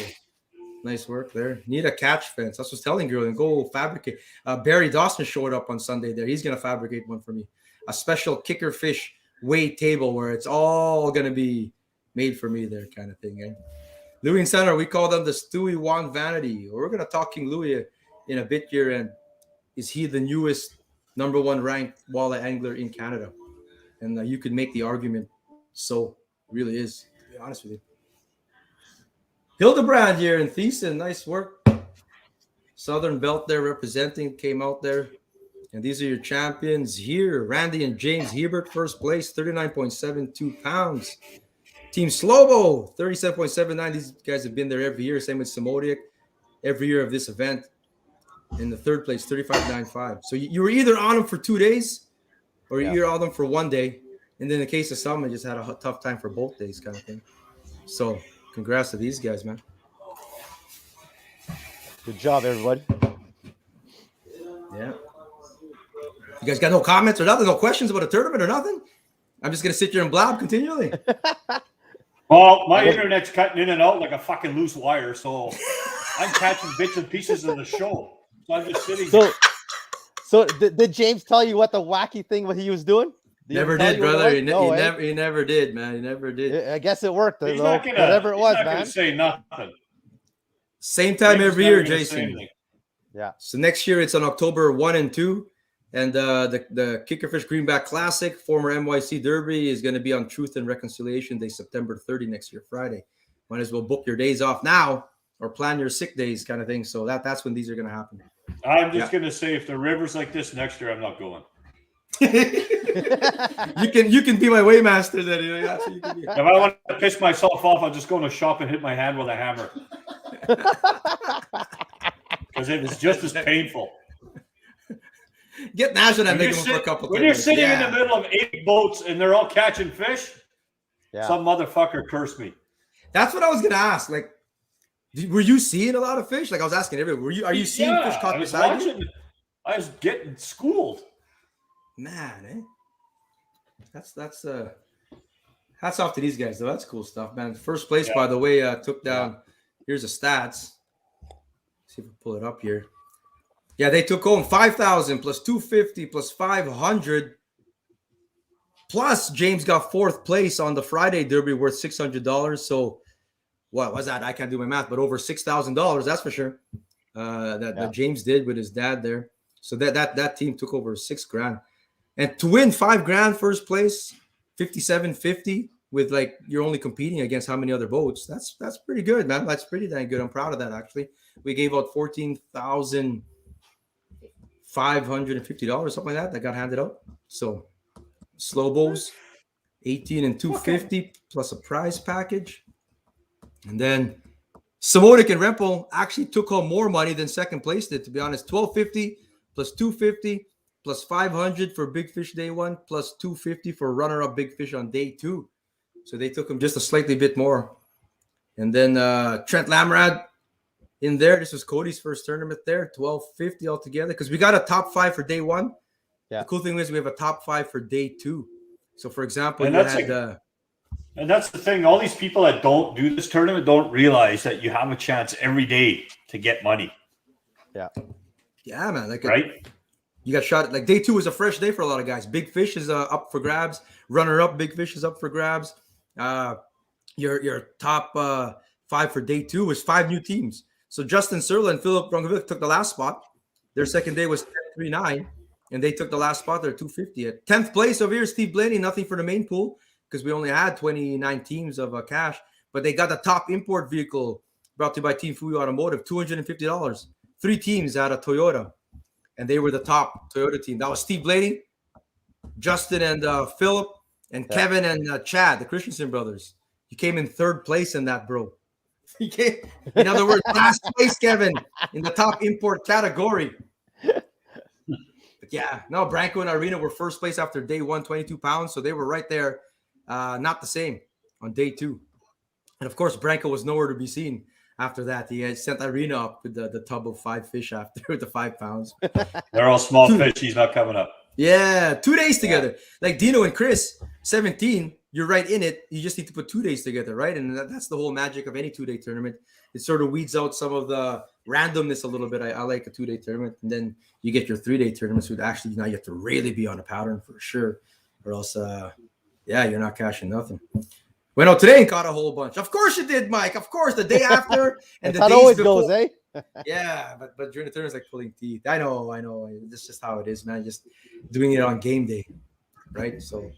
Nice work there. Need a catch fence. That's what I was telling girl and go fabricate. Barry Dawson showed up on Sunday there. He's gonna fabricate one for me. A special kicker fish weight table where it's all gonna be made for me there, kind of thing. Eh? Louis and Center, we call them the Stewie Wan Vanity. We're gonna talk King Louis in a bit here, and is he the newest #1 ranked walleye angler in Canada? And you could make the argument. So really is, to be honest with you. Hildebrand here in Thiessen, nice work. Southern Belt there representing, came out there. And these are your champions here. Randy and James Hebert, first place, 39.72 pounds. Team Slobo, 37.79. These guys have been there every year. Same with Samodic, every year of this event. In the third place, 35.95. So you were either on them for 2 days or you're on them for 1 day. And then in the case of some, I just had a tough time for both days kind of thing. So congrats to these guys, man. Good job, everybody. Yeah. You guys got no comments or nothing? No questions about a tournament or nothing? I'm just going to sit here and blab continually. Well, my internet's cutting in and out like a fucking loose wire, so I'm catching bits and pieces of the show. So I'm just sitting here. So did James tell you what the wacky thing what he was doing? Never did, brother. He never did, man. He never did. I guess it worked. He's though. not gonna, Whatever it was, he's not man. gonna say nothing. Same time James every never year, gonna say Jason. anything. Yeah. So next year it's on October 1 and 2. And the Kickerfish Greenback Classic, former NYC Derby, is going to be on Truth and Reconciliation Day, September 30 next year, Friday. Might as well book your days off now or plan your sick days kind of thing. So that's when these are going to happen. I'm just gonna say if the river's like this next year, I'm not going. you can be my waymaster then. You know, that's what you can be. If I want to piss myself off, I'll just go in the shop and hit my hand with a hammer. Because it was just as painful. Get Nash and make him for a couple. When you're sitting in the middle of 8 boats and they're all catching fish, some motherfucker cursed me. That's what I was gonna ask. Like, were you seeing a lot of fish? Like I was asking everyone. Are you seeing fish caught beside you? I was getting schooled. Man, eh? That's hats off to these guys though. That's cool stuff, man. First place, by the way, took down. Here's the stats. Let's see if we pull it up here. Yeah, they took home 5,000 plus 250 plus 500. Plus, James got 4th place on the Friday Derby worth $600. So, what was that? I can't do my math, but over $6,000, that's for sure. That James did with his dad there. So that team took over $6,000. And to win $5,000 first place, 57.50 with like you're only competing against how many other boats? That's pretty good, man. That's pretty dang good. I'm proud of that actually. We gave out $14,550, something like that got handed out. So Slowbows, 18 and 250 plus a prize package. And then Samodic and Rempel actually took home more money than second place did, to be honest. $1,250 plus 250 plus 500 for Big Fish day 1 plus 250 for runner-up Big Fish on day 2. So they took him just a slightly bit more. And then Trent Lamrad in there. This was Cody's first tournament there, $1,250 altogether because we got a top 5 for day 1. Yeah. The cool thing is we have a top 5 for day 2. So, for example, and that's the thing. All these people that don't do this tournament don't realize that you have a chance every day to get money. Yeah. Yeah, man. Like right? You got shot. Like day 2 was a fresh day for a lot of guys. Big Fish is up for grabs. Runner-up Big Fish is up for grabs. Your top 5 for day 2 was 5 new teams. So Justin Serla and Philip Rongovic took the last spot. Their second day was 10.39, and they took the last spot. They're 250 at 10th place over here. Steve Blaney, nothing for the main pool because we only had 29 teams of cash, but they got the top import vehicle brought to you by Team Fuyu Automotive, $250. 3 teams out of Toyota, and they were the top Toyota team. That was Steve Blaney, Justin and Philip, and Kevin and Chad, the Christensen brothers. You came in 3rd place in that, bro. You came, in other words, last place, Kevin, in the top import category. But yeah, no, Branko and Irina were 1st place after day 1, 22 pounds. So they were right there, not the same on day 2. And of course, Branko was nowhere to be seen after that. He had sent Irina up with the tub of 5 fish after with the 5 pounds. They're all small fish. He's not coming up. Yeah, 2 days together. Like Dino and Chris, 17. you're right in it. You just need to put 2 days together, right? And that's the whole magic of any 2-day tournament. It sort of weeds out some of the randomness a little bit. I like a 2-day tournament, and then you get your 3-day tournaments with actually now you have to really be on a pattern for sure, or else, you're not cashing nothing. Went out today and caught a whole bunch. Of course you did, Mike. Of course, the day after and the That's how it days always before. goes, eh? Yeah, but during the tournament, it's like pulling teeth. I know. This is just how it is, man. Just doing it on game day, right? So,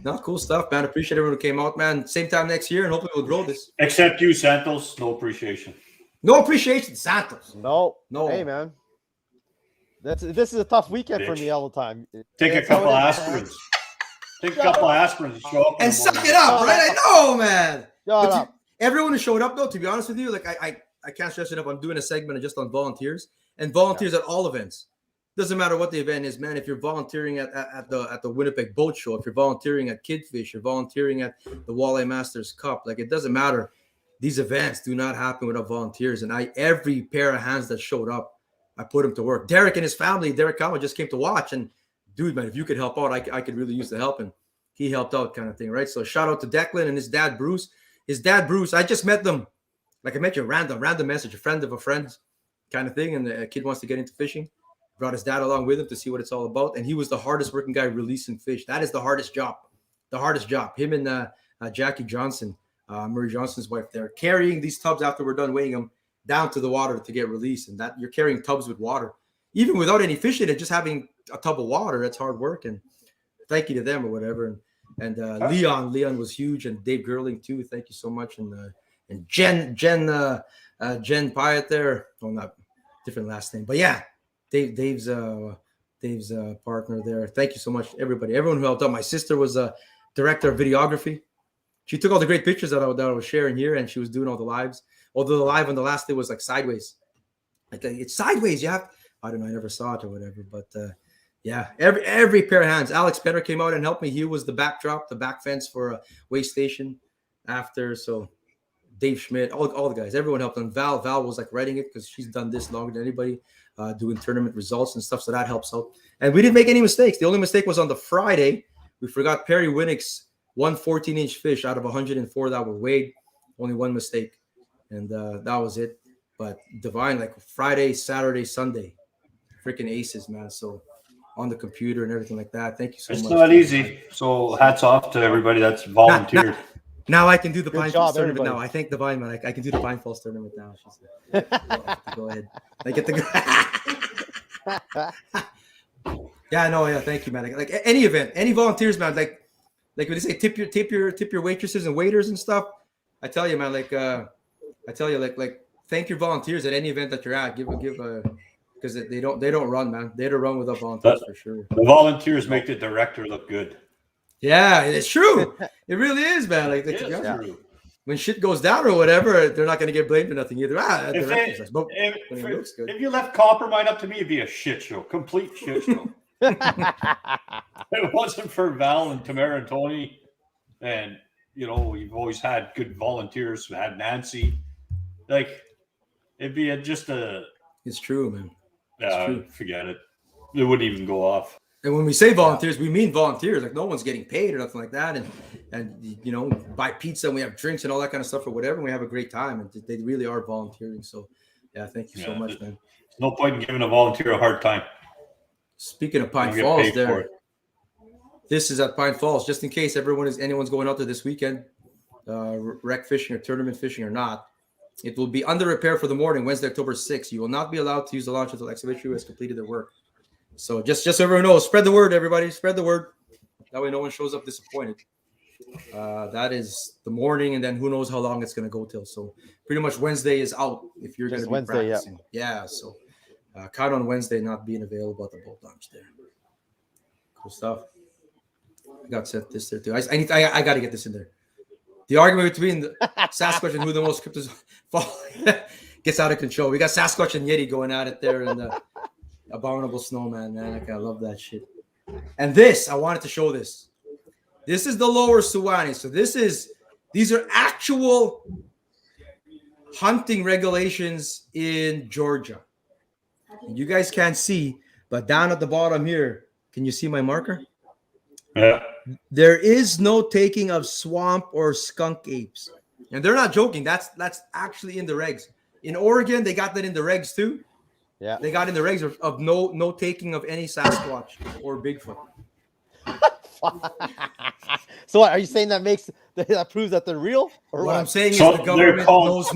no, cool stuff, man. Appreciate everyone who came out, man. Same time next year, and hopefully we'll grow this. Except you, Santos. No appreciation. No appreciation, Santos. No. No. Hey, man. This is a tough weekend for Bitch. me all the time. Take a That's how couple it is, aspirins. Take a couple aspirins and show up. in And the suck morning. it up, right? I know, man. Shut But up. everyone who showed up, though, to be honest with you, like I can't stress it up. I'm doing a segment just on volunteers and volunteers at all events. Doesn't matter what the event is, man. If you're volunteering at the Winnipeg Boat Show, if you're volunteering at Kidfish, you're volunteering at the Walleye Masters Cup, like it doesn't matter. These events do not happen without volunteers. And every pair of hands that showed up, I put them to work. Derek and his family, Derek Kama just came to watch. And dude, man, if you could help out, I could really use the help. And he helped out kind of thing, right? So shout out to Declan and his dad, Bruce. His dad, Bruce, I just met them. Like I met you, random message, a friend of a friend kind of thing. And the kid wants to get into fishing. Brought his dad along with him to see what it's all about. And he was the hardest working guy releasing fish. That is the hardest job. The hardest job. Him and Jackie Johnson, Murray Johnson's wife, they're carrying these tubs after we're done weighing them down to the water to get released. And that you're carrying tubs with water. Even without any fish in it, just having a tub of water, that's hard work. And thank you to them or whatever. And Leon was huge. And Dave Gerling too. Thank you so much. And Jen Pyatt there. Well, not different last name. But yeah. Dave's partner there. Thank you so much, everybody. Everyone who helped out. My sister was a director of videography. She took all the great pictures that I was sharing here, and she was doing all the lives. Although the live on the last day was like sideways. Like it's sideways. I don't know. I never saw it or whatever. But every pair of hands. Alex Penner came out and helped me. He was the backdrop, the back fence for a way station after. So Dave Schmidt, all the guys, everyone helped. And Val was like writing it because she's done this longer than anybody. Doing tournament results and stuff, so that helps out. And we didn't make any mistakes. The only mistake was on the Friday. We forgot Perry Winnick's 114-inch fish out of 104 that were weighed. Only one mistake, and that was it. But Divine, like Friday, Saturday, Sunday, freaking aces, man. So on the computer and everything like that. Thank you so much. It's not easy. So hats off to everybody that's volunteered. Now I can do the Good Pine job, Falls tournament everybody. now. I thank Divine, man. I can do the Pine Falls tournament now. Go ahead. I get the. Yeah, no, yeah. Thank you, man. Like any event, any volunteers, man. Like when they say tip your waitresses and waiters and stuff. I tell you, man. Like thank your volunteers at any event that you're at. Give a because they don't run, man. They don't run without volunteers for sure. The volunteers make the director look good. Yeah, it's true. It really is, man. Like It to be is honest, true. when shit goes down or whatever, they're not going to get blamed for nothing either. If you left Coppermine up to me, it'd be a shit show, complete shit show. If it wasn't for Val and Tamara and Tony, and we've always had good volunteers. We had Nancy, like it'd be just a. It's true, man. It's true. Forget it. It wouldn't even go off. And when we say volunteers, we mean volunteers. Like no one's getting paid or nothing like that. And buy pizza and we have drinks and all that kind of stuff or whatever. And we have a great time. And they really are volunteering. So yeah, thank you so much, man. There's no point in giving a volunteer a hard time. Speaking of Pine Falls, this is at Pine Falls. Just in case anyone's going out there this weekend, wreck fishing or tournament fishing or not, it will be under repair for the morning, Wednesday, October 6th. You will not be allowed to use the launch until excavator crew has completed their work. So just so everyone knows, spread the word, everybody. Spread the word. That way no one shows up disappointed. That is the morning, and then who knows how long it's going to go till. So pretty much Wednesday is out if you're going to be Wednesday, practicing. Yeah, so count on Wednesday not being available at the boat launch there. Cool stuff. I got sent this there too. I got to get this in there. The argument between the Sasquatch and who the most cryptos gets out of control. We got Sasquatch and Yeti going at it there, and Abominable Snowman, man. I love that shit. And I wanted to show this. This is the lower Suwannee. So these are actual hunting regulations in Georgia. And you guys can't see, but down at the bottom here, can you see my marker? Yeah. There is no taking of swamp or skunk apes. And they're not joking. That's actually in the regs. In Oregon, they got that in the regs too. Yeah. They got in the regs of no taking of any Sasquatch or Bigfoot. So what, are you saying that proves that they're real? Or What what? I'm saying So is the government they're called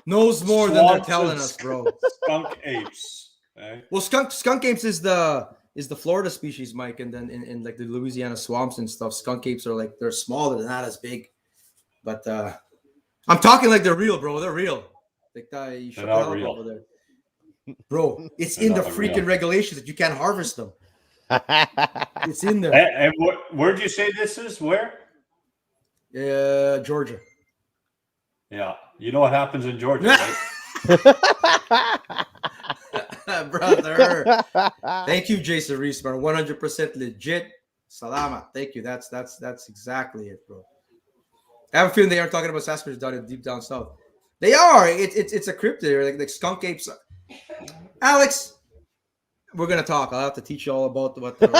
knows more than they're Swamps telling and us, bro. Skunk apes. Okay? Well, skunk apes is the Florida species, Mike, and then in like the Louisiana swamps and stuff, skunk apes are like they're smaller, they're not as big. But I'm talking like they're real, bro. They're real. Like you shut the not hell up real. over there, bro. It's They're in the not freaking real. regulations that you can't harvest them. It's in there. And where'd you say this is? Where? Georgia. Yeah. You know what happens in Georgia, right? Brother. Thank you, Jason Reesman. 100% legit. Salamat. Thank you. That's exactly it, bro. I have a feeling they aren't talking about Sasquatch down deep down south. They are. It's a cryptid. Like skunk apes. Alex, we're gonna talk. I'll have to teach you all about what they're,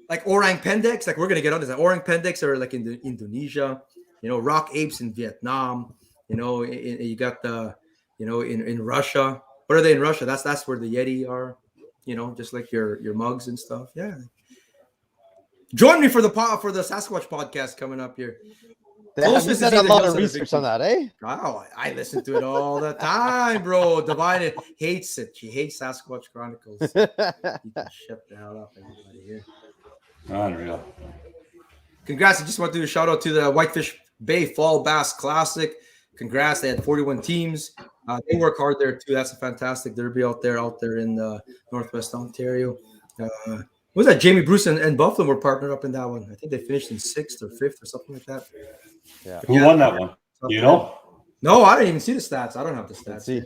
like orang pendeks. Like we're gonna get on this. Like, orang pendeks are like in Indonesia. You know, rock apes in Vietnam. You know, you got the, you know, in Russia. What are they in Russia? That's where the Yeti are. You know, just like your mugs and stuff. Yeah. Join me for the Sasquatch podcast coming up here. Damn, you Closest did is a either lot Hills of or research on that, eh? Wow, I listen to it all the time, bro. Divine hates it. She hates Sasquatch Chronicles. You can shut the hell up, everybody here. Unreal. Congrats. I just want to do a shout out to the Whitefish Bay Fall Bass Classic. Congrats. They had 41 teams. They work hard there too. That's a fantastic derby out there in Northwest Ontario. What was that? Jamie Bruce and Buffalo were partnered up in that one. I think they finished in 6th or 5th or something like that. Yeah. Who won that one? You know? No, I didn't even see the stats. I don't have the stats. Let's see.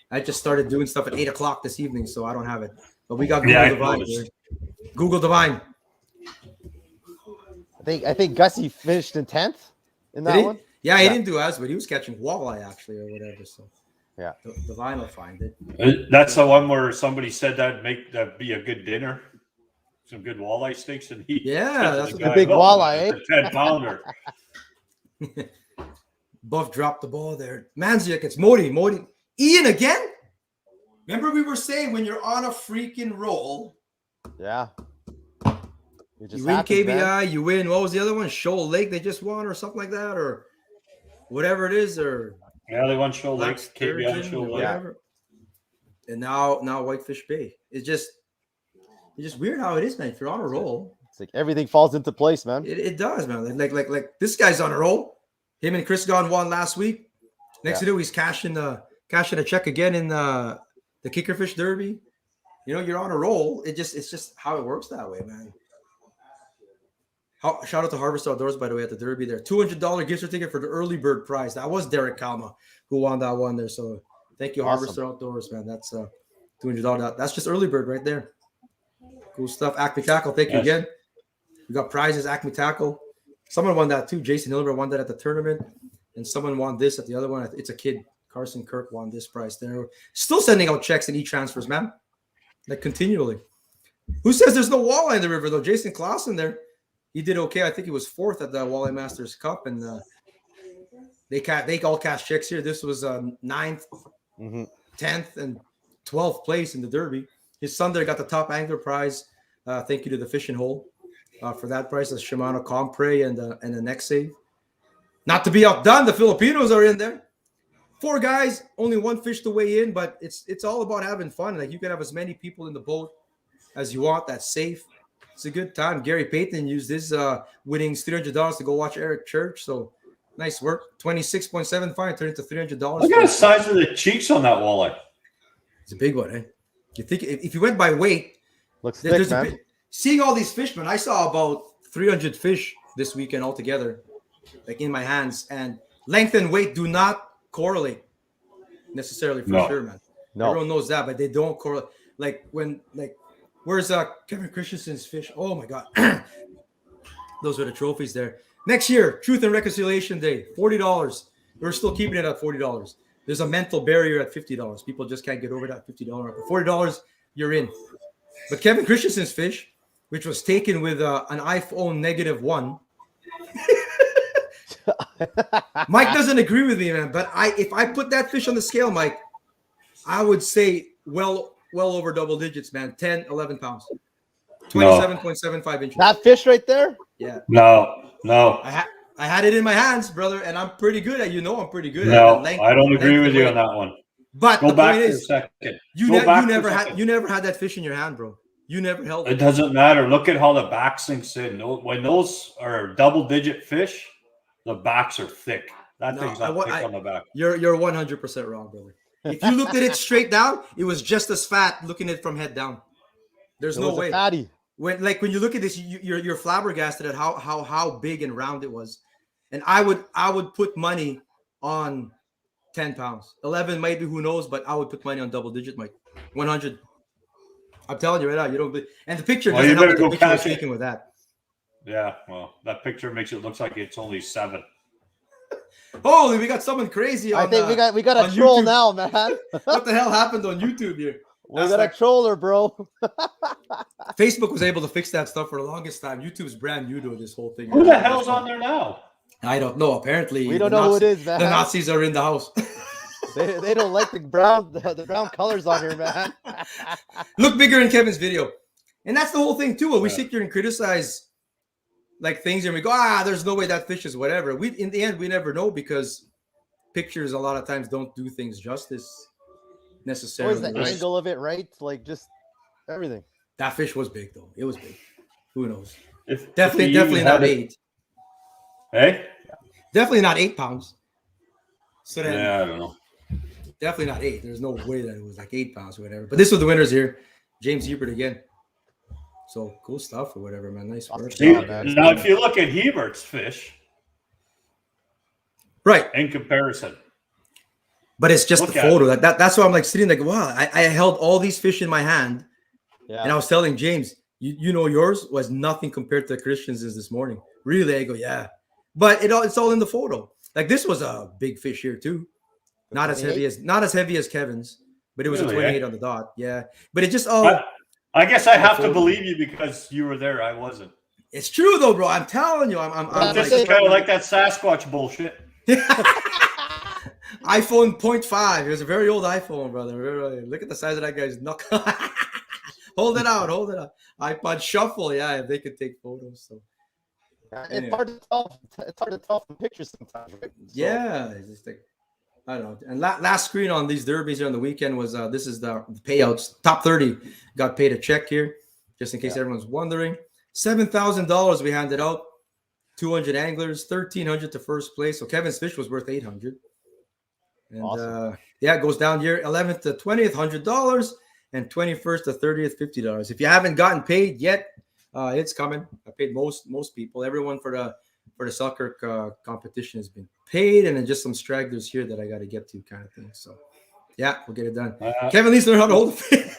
I just started doing stuff at 8 o'clock this evening, so I don't have it. But we got Google Yeah, I Divine. noticed. Here. Google Divine. I think Gussie finished in 10th in Did that he? one. Yeah, he Yeah. didn't do as good. He was catching walleye actually or whatever. So Yeah. Divine will find it. That's the one where somebody said that'd be a good dinner. Some good walleye steaks and eat. Yeah, that's The big walleye, eh? 10-pounder. Buff dropped the ball there. Manziak, it's Modi. Ian again? Remember we were saying when you're on a freaking roll, Yeah. It just you win happens, man. KBI, you win. What was the other one? Shoal Lake, they just won or something like that, or whatever it is, or Yeah, they won Shoal Black Lake, KBI Sturgeon, Shoal or Lake. whatever. And now Whitefish Bay. It's just weird how it is, man. If you're on a roll, It's like everything falls into place, man. it does, man. Like this guy's on a roll. Him and Chris Gunn won last week. Next to do, he's cashing a check again in the Kickerfish Derby. You know, you're on a roll. It's just how it works that way, man. Shout out to Harvest Outdoors, by the way, at the Derby there. $200 gift certificate for the early bird prize. That was Derek Kalma who won that one there. So thank you, Awesome. Harvester Outdoors, man. That's $200. That's just early bird right there. Cool stuff. Acme Tackle, thank you again. We got prizes, Acme Tackle. Someone won that too. Jason Hilbert won that at the tournament. And someone won this at the other one. It's a kid. Carson Kirk won this prize there. Still sending out checks and e-transfers, man. Like continually. Who says there's no walleye in the river, though? Jason Clausen there. He did okay. I think he was 4th at the Walleye Masters Cup. And they all cash checks here. This was 9th, 10th, and 12th place in the Derby. His son there got the top angler prize. Thank you to the Fishing Hole for that prize. A Shimano Compre and a neck save. Not to be outdone, the Filipinos are in there. 4 guys, only 1 fish to weigh in, but it's all about having fun. Like you can have as many people in the boat as you want. That's safe. It's a good time. Gary Payton used his winnings $300 to go watch Eric Church. So nice work. 26.7 fine turned into $300. Look at the size of the cheeks on that walleye. It's a big one, eh? You think if you went by weight, Looks thick, man. Seeing all these fishmen, I saw about 300 fish this weekend altogether, like in my hands. And length and weight do not correlate necessarily for sure, man. No. Everyone knows that, but they don't correlate. Where's Kevin Christensen's fish? Oh my God. Those are the trophies there. Next year, Truth and Reconciliation Day, $40. We're still keeping it at $40. There's a mental barrier at $50. People just can't get over that $50. But $40, you're in. But Kevin Christensen's fish, which was taken with an iPhone -1. Mike doesn't agree with me, man. But if I put that fish on the scale, Mike, I would say well over double digits, man. 10, 11 pounds. 27.75 inches. That fish right there? Yeah. No. I had it in my hands, brother, and I'm pretty good at. I'm pretty good at No, length. I don't agree length with and you weight. on that one. But Go the back point for a is, second. you never had that fish in your hand, bro. You never held It it. doesn't matter. Look at how the back sinks in. When those are double-digit fish, the backs are thick. That thing's not thick on the back. You're 100% wrong, brother. If you looked at it straight down, it was just as fat looking at it from head down. There's no way. Fatty. When you look at this, you're flabbergasted at how big and round it was. And I would put money on 10 pounds. 11 maybe, who knows, but I would put money on double digit, Mike. 100. I'm telling you right now, you don't believe. And the picture doesn't help that the picture was taken with that. Yeah, well, that picture makes it look like it's only 7. Holy, we got someone crazy on I think we got a troll YouTube. now, man. What the hell happened on YouTube here? We got a troller, bro. Facebook was able to fix that stuff for the longest time. YouTube's brand new to this whole thing. Who the hell's on there now? I don't know. Apparently, We don't know who it is, man. The Nazis are in the house. They don't like the brown colors on here, man. Look bigger in Kevin's video. And that's the whole thing, too. When we sit here and criticize like things and we go, there's no way that fish is whatever. In the end, we never know because pictures a lot of times don't do things justice necessarily. What was the angle of it, right? Like just everything. That fish was big, though. It was big. Who knows? If Definitely not 8. Hey? Definitely not 8 pounds. So then, Yeah, I don't know. definitely not 8. There's no way that it was like 8 pounds or whatever. But this was the winners here. James Hebert again. So cool stuff or whatever, man. Nice work. Now, if you look at Hebert's fish, right, in comparison, but it's just the photo. That's why I'm like sitting like, wow. I held all these fish in my hand, and I was telling James, you know, yours was nothing compared to Christian's this morning. Really, I go, yeah, but it's all in the photo. Like this was a big fish here too, not as heavy as Kevin's, but it was a 28 on the dot. Yeah, but it just I guess I have to believe you because you were there. I wasn't. It's true though, bro. I'm telling you, I'm just like, kind of like that Sasquatch bullshit. iPhone 0.5. It was a very old iPhone, brother. Look at the size of that guy's knuckle. Hold it out. iPod Shuffle. Yeah, if they could take photos. So it's hard to tell. It's hard to tell from pictures sometimes, right? So, yeah, it's just like, I don't know. And last screen on these derbies here on the weekend was this is the payouts. Top 30 got paid a check here, just in case everyone's wondering. $7,000 we handed out. 200 anglers, 1,300 to first place. So Kevin's fish was worth 800. And awesome. It goes down here. 11th to 20th, $100, and 21st to 30th, $50. If you haven't gotten paid yet, it's coming. I paid most people. Everyone for the Selkirk competition has been paid, and then just some stragglers here that I got to get to, kind of thing. So, yeah, we'll get it done. Kevin needs to learn how to hold the fish.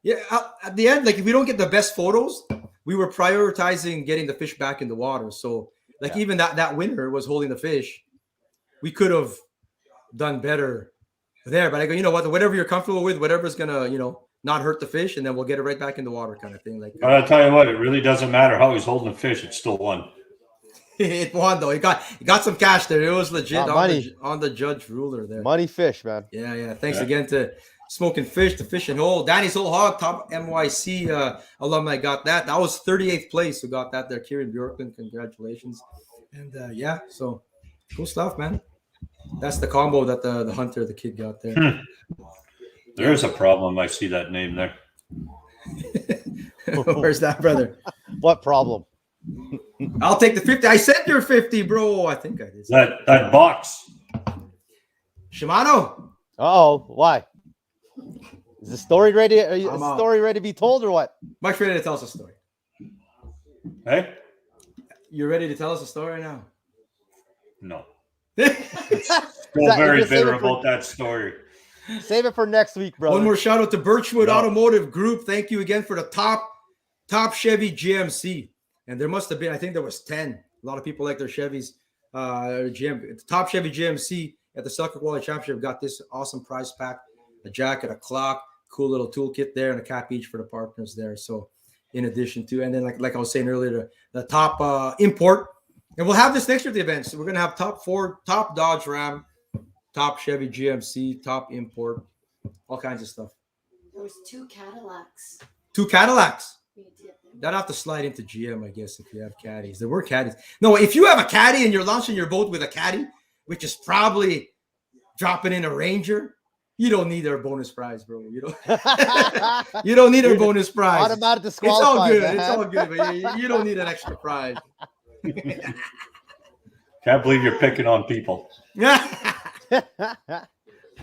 Yeah, at the end, like if we don't get the best photos, we were prioritizing getting the fish back in the water. So, like even that winner was holding the fish. We could have done better there, but I go, you know what? Whatever you're comfortable with, whatever's gonna, not hurt the fish, and then we'll get it right back in the water, kind of thing. Like, but I'll tell you what, it really doesn't matter how he's holding the fish; it still won. It won though. He got some cash there. It was legit on the judge ruler there. Money fish, man. Yeah. Thanks again to Smoking Fish, the Fish and Hole. Danny's Whole Hog, top NYC alumni got that. That was 38th place who got that there. Kieran Bjorklund, congratulations. And so cool stuff, man. That's the combo that the Hunter, the kid, got there. There's a problem. I see that name there. Where's that, brother? What problem? I'll take the 50. I said you're 50, bro. I think I did. That box. Shimano. Oh, why? Is the story ready? Is the story ready to be told or what? Mike's ready to tell us a story. Hey? You ready to tell us a story now? No. Still very bitter about that story. Save it for next week, brother. One more shout out to Birchwood Automotive Group. Thank you again for the top Chevy GMC. And there must have been, I think there was 10. A lot of people like their Chevys. The top Chevy GMC at the Selkirk Walleye Championship got this awesome prize pack, a jacket, a clock, cool little toolkit there and a cap each for the partners there. So in addition to, and then like I was saying earlier, the top import, and we'll have this next year at the event. So we're gonna have top 4, top Dodge Ram, top Chevy GMC, top import, all kinds of stuff. There was 2 Cadillacs. 2 Cadillacs. We did them. That'd have to slide into GM, I guess, if you have caddies. There were caddies. No, if you have a caddy and you're launching your boat with a caddy, which is probably dropping in a Ranger, you don't need our bonus prize, bro. You don't. You don't need our bonus prize. Automatic It's all disqualified. good. Man. It's all good, but you don't need an extra prize. Can't believe you're picking on people.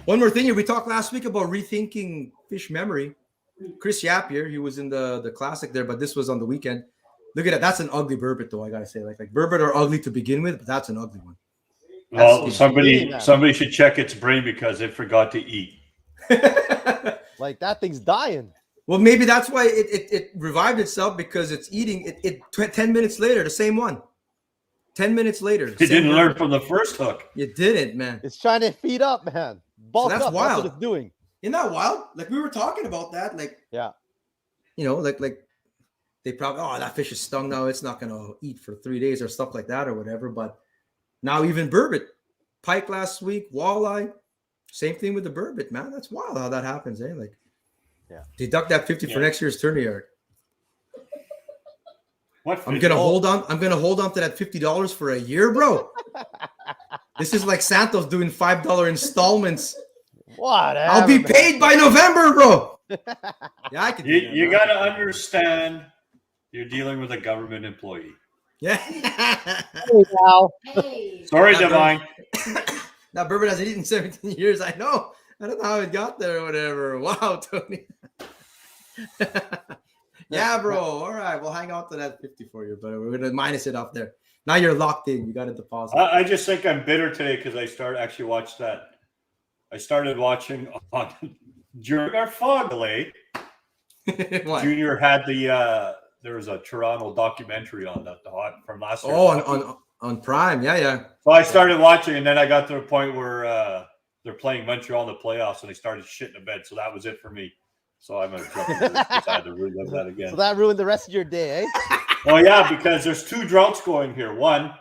One more thing here. We talked last week about rethinking fish memory. Chris Yap here, he was in the classic there, but this was on the weekend. Look at that. That's an ugly burbot, though, I gotta say. Like burbot are ugly to begin with, but that's an ugly one. Well, That's somebody should check its brain because it forgot to eat. Like that thing's dying. Well, maybe that's why it revived itself, because it's eating it 10 minutes later, the same one. 10 minutes later. It didn't learn from the first hook. You didn't, man. It's trying to feed up, man. Bulk that's up. wild. That's what it's doing. Isn't that wild? Like we were talking about that. Like, Yeah. you know, like they probably, oh, that fish is stung now. It's not gonna eat for 3 days or stuff like that or whatever. But now even burbot, pike last week, walleye, same thing with the burbot, man. That's wild how that happens, eh? Like, yeah, deduct that 50 for next year's tourney yard. What I'm fish? gonna hold on to that $50 for a year, bro. This is like Santos doing $5 installments. Whatever. I'll be paid by November, bro. Yeah, I can. Do that, You bro. got to understand, you're dealing with a government employee. Yeah. Wow. Hey. Sorry, Yeah, Divine. That bourbon hasn't eaten 17 years. I know. I don't know how it got there or whatever. Wow, Tony. Yeah, bro. All right. We'll hang on to that 50 for you, but we're going to minus it off there. Now you're locked in. You got a deposit. I just think I'm bitter today because I started watching during our fog delay. What? Junior had there was a Toronto documentary on that from last year. Oh, on Prime. Yeah. So I started watching, and then I got to a point where they're playing Montreal in the playoffs, and they started shitting the bed. So that was it for me. So I'm going to I had to relive that again. So that ruined the rest of your day, eh? Well, yeah, because there's 2 droughts going here. One,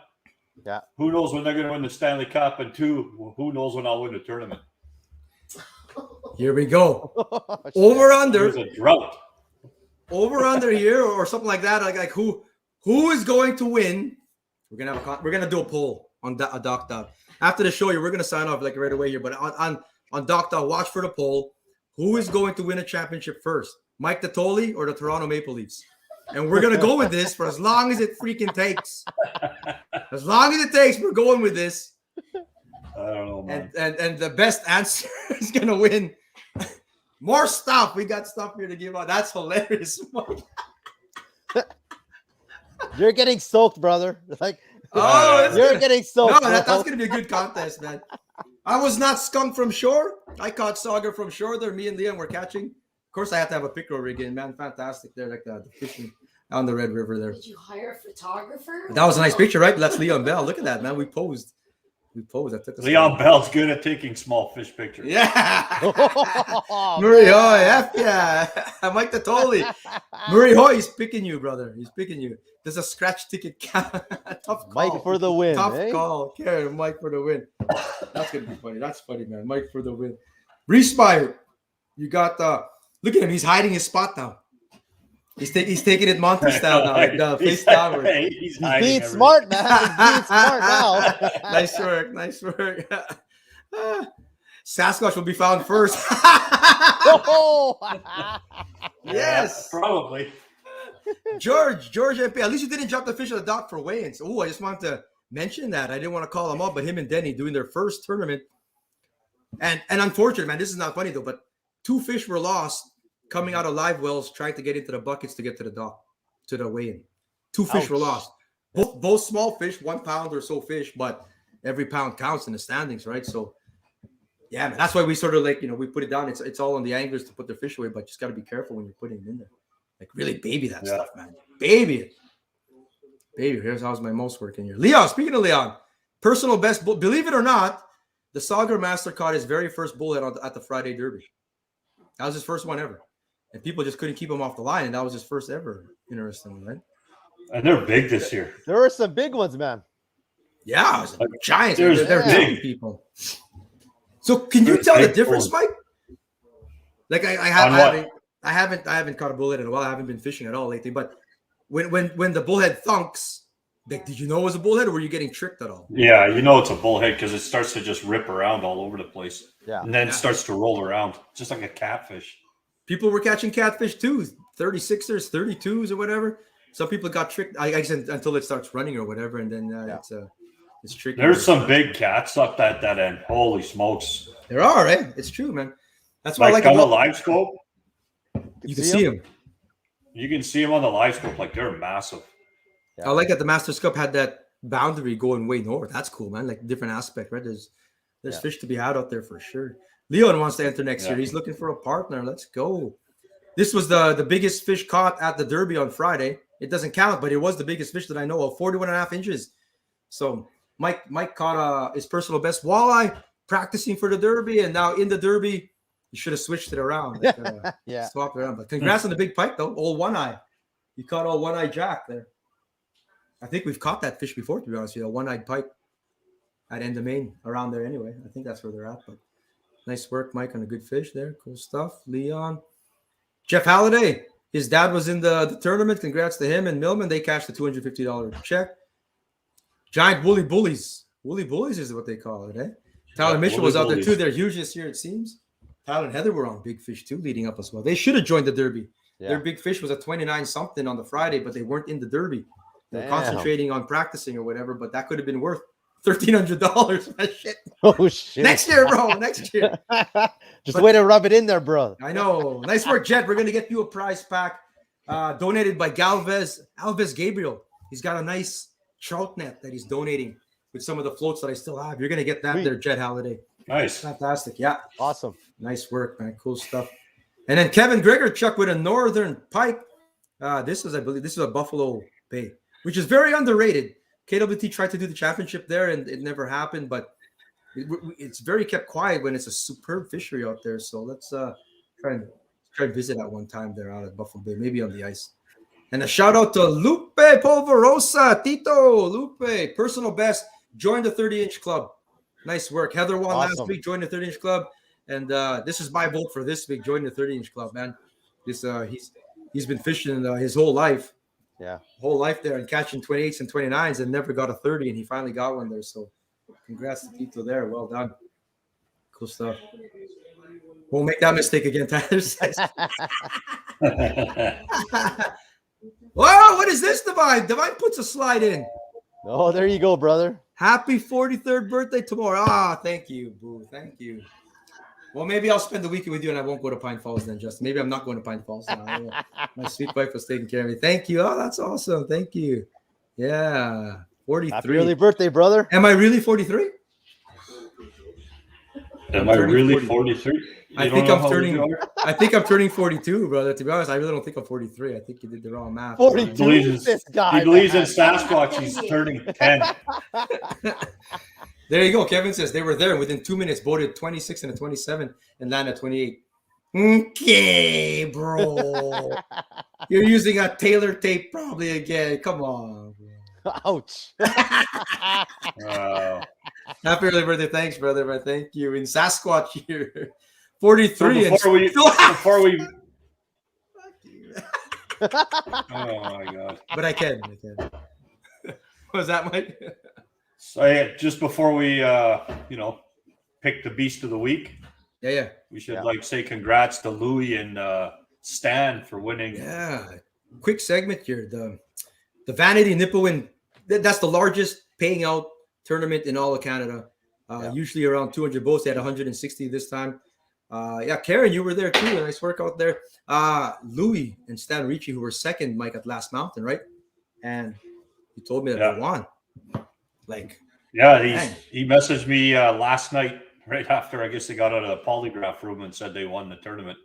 Yeah. who knows when they're going to win the Stanley Cup, and 2, who knows when I'll win the tournament. Here we go. Oh, Over under. There's a drought. Over under here or something like that. Like who is going to win? We're gonna do a poll on Doc Dog. After the show, we're gonna sign off like right away here. But on Doc Dog, watch for the poll. Who is going to win a championship first? Mike Tottoli or the Toronto Maple Leafs? And we're gonna go with this for as long as it freaking takes. As long as it takes, we're going with this. I don't know, man. And the best answer is gonna win. More stuff. We got stuff here to give out. That's hilarious. You're getting soaked, brother. Like, Oh, you're getting soaked. no, that's bro. gonna be a good contest, man. I was not skunked from shore. I caught sauger from shore there. Me and Leon were catching. Of course, I had to have a pickerel rig in, man. Fantastic there, like the fishing on the Red River there. Did you hire a photographer? That was a nice picture, right? That's Leon Bell. Look at that, man. We posed. I took a Leon Bell's good at taking small fish pictures. Yeah. Oh, Murray man. Hoy, F yeah. Mike Tottoli. Murray Hoy, he's picking you, brother. He's picking you. There's a scratch ticket count. Tough call. Mike for the win. Tough eh? call. Karen, Mike for the win. That's gonna be funny. That's funny, man. Mike for the win. Respire. You got look at him. He's hiding his spot now. He's taking it Monty style now, like face downward. He's He's being everything. smart, man. He's being smart now. Nice work. Nice work. Sasquatch will be found first. Oh! Yes. Yeah, probably. George MP. At least you didn't drop the fish on the dock for weigh-ins. Oh, I just wanted to mention that. I didn't want to call him up, but him and Denny doing their first tournament. And unfortunate, man, this is not funny though, but 2 fish were lost coming out of live wells trying to get into the buckets to get to the dock, to the weigh-in. 2 fish were Ouch. lost. Both small fish, 1 pound or so fish, but every pound counts in the standings, right? So yeah, man, that's why we sort of like, we put it down. It's all on the anglers to put their fish away, but just got to be careful when you're putting it in there. Like really baby that stuff, man. Baby it. Baby, how's my most working here. Leon, speaking of Leon, personal best bull. Believe it or not, the Sauger Master caught his very first bullhead at the Friday Derby. That was his first one ever. And people just couldn't keep him off the line. And that was his first ever. Interesting, right? And they're big this year. There were some big ones, man. Yeah, it was Like, giants. there's They're big. big people. So can you There's tell the big difference, bulls. Mike? Like I haven't caught a bullhead in a while. I haven't been fishing at all lately. But when the bullhead thunks, like, did you know it was a bullhead, or were you getting tricked at all? Yeah, you know it's a bullhead because it starts to just rip around all over the place. Yeah. And then Yeah. it starts to roll around, just like a catfish. People were catching catfish too, 36ers, 32s, or whatever. Some people got tricked. I guess until it starts running or whatever, and then it's tricky. There's some big cats up at that end. Holy smokes. There are, right? It's true, man. That's why I Like like on the about, live scope, you can see them. you can see them on the live scope. Like they're massive. I like that the Masters Cup had that boundary going way north. That's cool, man. Like different aspect, right? There's fish to be had out there for sure. Leon wants to enter next year. He's looking for a partner. Let's go. This was the biggest fish caught at the Derby on Friday. It doesn't count, but it was the biggest fish that I know of, 41.5 inches. So Mike caught his personal best walleye practicing for the Derby, and now in the Derby, you should have switched it around. Like, Yeah. swapped it around. But congrats on the big pike, though. Old one eye. You caught old one eye Jack there. I think we've caught that fish before, to be honest with you. A one-eyed pike at End of Main around there anyway. I think that's where they're at. But nice work, Mike, on a good fish there. Cool stuff. Leon. Jeff Halliday. His dad was in the tournament. Congrats to him and Millman. They cashed the $250 check. Giant woolly bullies. Woolly bullies is what they call it, eh? Tyler Mitchell was out there too. They're huge this year, it seems. Tyler and Heather were on big fish too, leading up as well. They should have joined the Derby. Yeah. Their big fish was at 29 something on the Friday, but they weren't in the Derby. They were Damn. concentrating on practicing or whatever, but that could have been worth $1,300. That shit. Oh shit. Next year, bro. Next year. Just way to rub it in there, bro. I know. Nice work, Jet. We're gonna get you a prize pack donated by Alves Gabriel. He's got a nice trout net that he's donating with some of the floats that I still have. You're gonna get that there, Jet Halliday. Nice. Fantastic. Yeah. Awesome. Nice work, man. Cool stuff. And then Kevin Gregor Chuck with a northern pike. This is a Buffalo Bay, which is very underrated. KWT tried to do the championship there, and it never happened. But it's very kept quiet when it's a superb fishery out there. So let's try and visit at one time there out at Buffalo Bay, maybe on the ice. And a shout out to Lupe Polverosa, Tito Lupe, personal best, joined the 30-inch club. Nice work. Heather won last week, joined the 30-inch club. And this is my vote for this week, joining the 30-inch club, man. This he's been fishing his whole life. Yeah. Whole life there and catching 28s and 29s and never got a 30, and he finally got one there. So congrats to Tito there. Well done. Cool stuff. Won't make that mistake again, Tyler says. Whoa, what is this, Divine? Divine puts a slide in. Oh, there you go, brother. Happy 43rd birthday tomorrow. Thank you, boo. Thank you. Well, maybe I'll spend the weekend with you and I won't go to Pine Falls then, Justin. Maybe I'm not going to Pine Falls now. My sweet wife was taking care of me. Thank you. Oh, that's awesome. Thank you. Yeah. 43. Happy early birthday, brother. Am I really 43? Am I really 43? I think I'm turning 42, brother. To be honest, I really don't think I'm 43. I think you did the wrong math. 42. This guy. He believes in Sasquatch. He's turning 10. There you go. Kevin says they were there within 2 minutes, boated 26 and a 27 and landed at 28. Okay, bro. You're using a Taylor tape probably again. Come on, bro. Ouch. Happy early birthday. Thanks, brother. Thank you. In Sasquatch here. 43. So before we oh my God. But I can. What was that, Mike? So yeah, just before we pick the beast of the week. Yeah. We should say congrats to Louis and Stan for winning. Yeah. Quick segment here. The Vanity Nipawin, that's the largest paying out tournament in all of Canada. Usually around 200 boats. They had 160 this time. Karen, you were there too. A nice work out there. Louis and Stan Ricci, who were second, Mike, at Last Mountain, right? And he told me that they won. He messaged me last night, right after I guess they got out of the polygraph room, and said they won the tournament.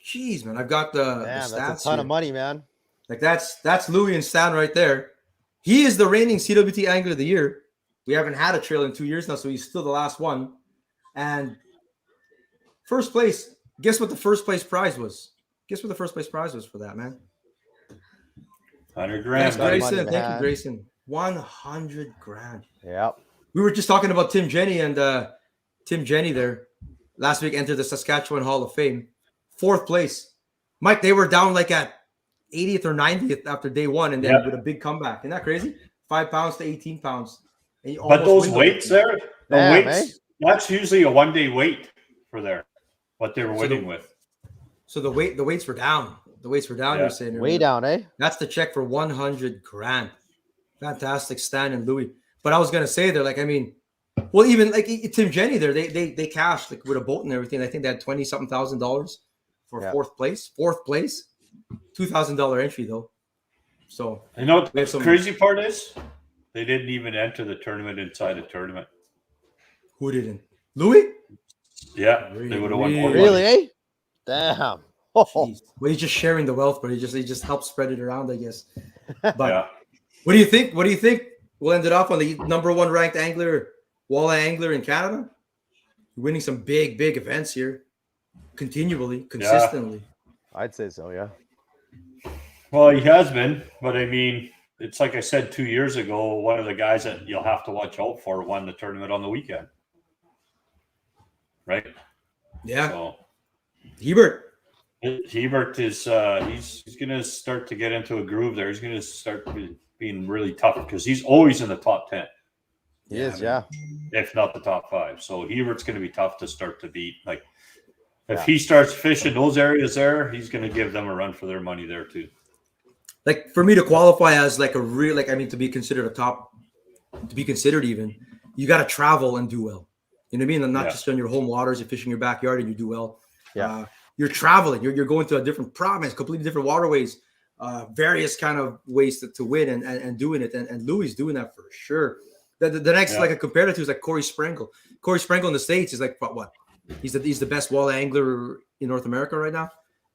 Geez, man, I've got the stats. That's a ton of money, man. That's Louis and Stan right there. He is the reigning CWT Angler of the Year. We haven't had a trail in 2 years now, so he's still the last one. And first place, Guess what the first place prize was? Guess what the first place prize was for that, man? 100 Thanks, grand. Got buddy. money, Grayson. Thank you, man. Grayson. 100 grand. Yep. We were just talking about Tim Jenny, and Tim Jenny there last week entered the Saskatchewan Hall of Fame. 4th place. Mike, they were down like at 80th or 90th after day one, and then Yep. with a big comeback. Isn't that crazy? 5 pounds to 18 pounds. And you But almost those win the weights whole thing. there, the Damn, weights, that's usually a 1-day weight for there, what they were So winning the- with. So the weights were down. The weights were down, Yeah. you're saying. Way earlier. down, eh? That's the check for 100 grand. Fantastic, Stan and Louis. But I was gonna say there, like, I mean, well, even like Tim Jenny there, they cashed like with a boat and everything. I think they had $20-something thousand for Yeah. 4th place. 4th place, $2,000 entry though. So You know what We have the some- crazy part is? They didn't even enter the tournament inside the tournament. who didn't? Louis? Yeah, they would have won more Really, money. eh? Damn. Oh, Jeez. Well, he's just sharing the wealth, but he just helps spread it around, I guess. But Yeah. what do you think? What do you think? We'll end it off on the number 1 ranked angler, walleye angler in Canada, winning some big events here, continually, consistently. I'd say so, yeah. Well, he has been, but I mean, it's like I said 2 years ago, one of the guys that you'll have to watch out for won the tournament on the weekend. Right? Yeah, So Hebert. Hebert is he's going to start to get into a groove there. He's going to start being really tough because he's always in the top 10, He Yeah, is, man. yeah. if not the top 5. So Hebert's going to be tough to start to beat. Like if Yeah. he starts fishing those areas there, he's going to give them a run for their money there too. Like for me to qualify as like a real, like I mean to be considered a top, to be considered even, you got to travel and do well. You know what I mean? And not Yeah. just on your home waters. You fish in your backyard and you do well. Yeah. You're traveling. You're going to a different province, completely different waterways, various kind of ways to win and doing it. And Louis doing that for sure. The next Yeah. like a comparative to is like Corey Sprengel. Corey Sprengel in the States is like what? He's the best walleye angler in North America right now.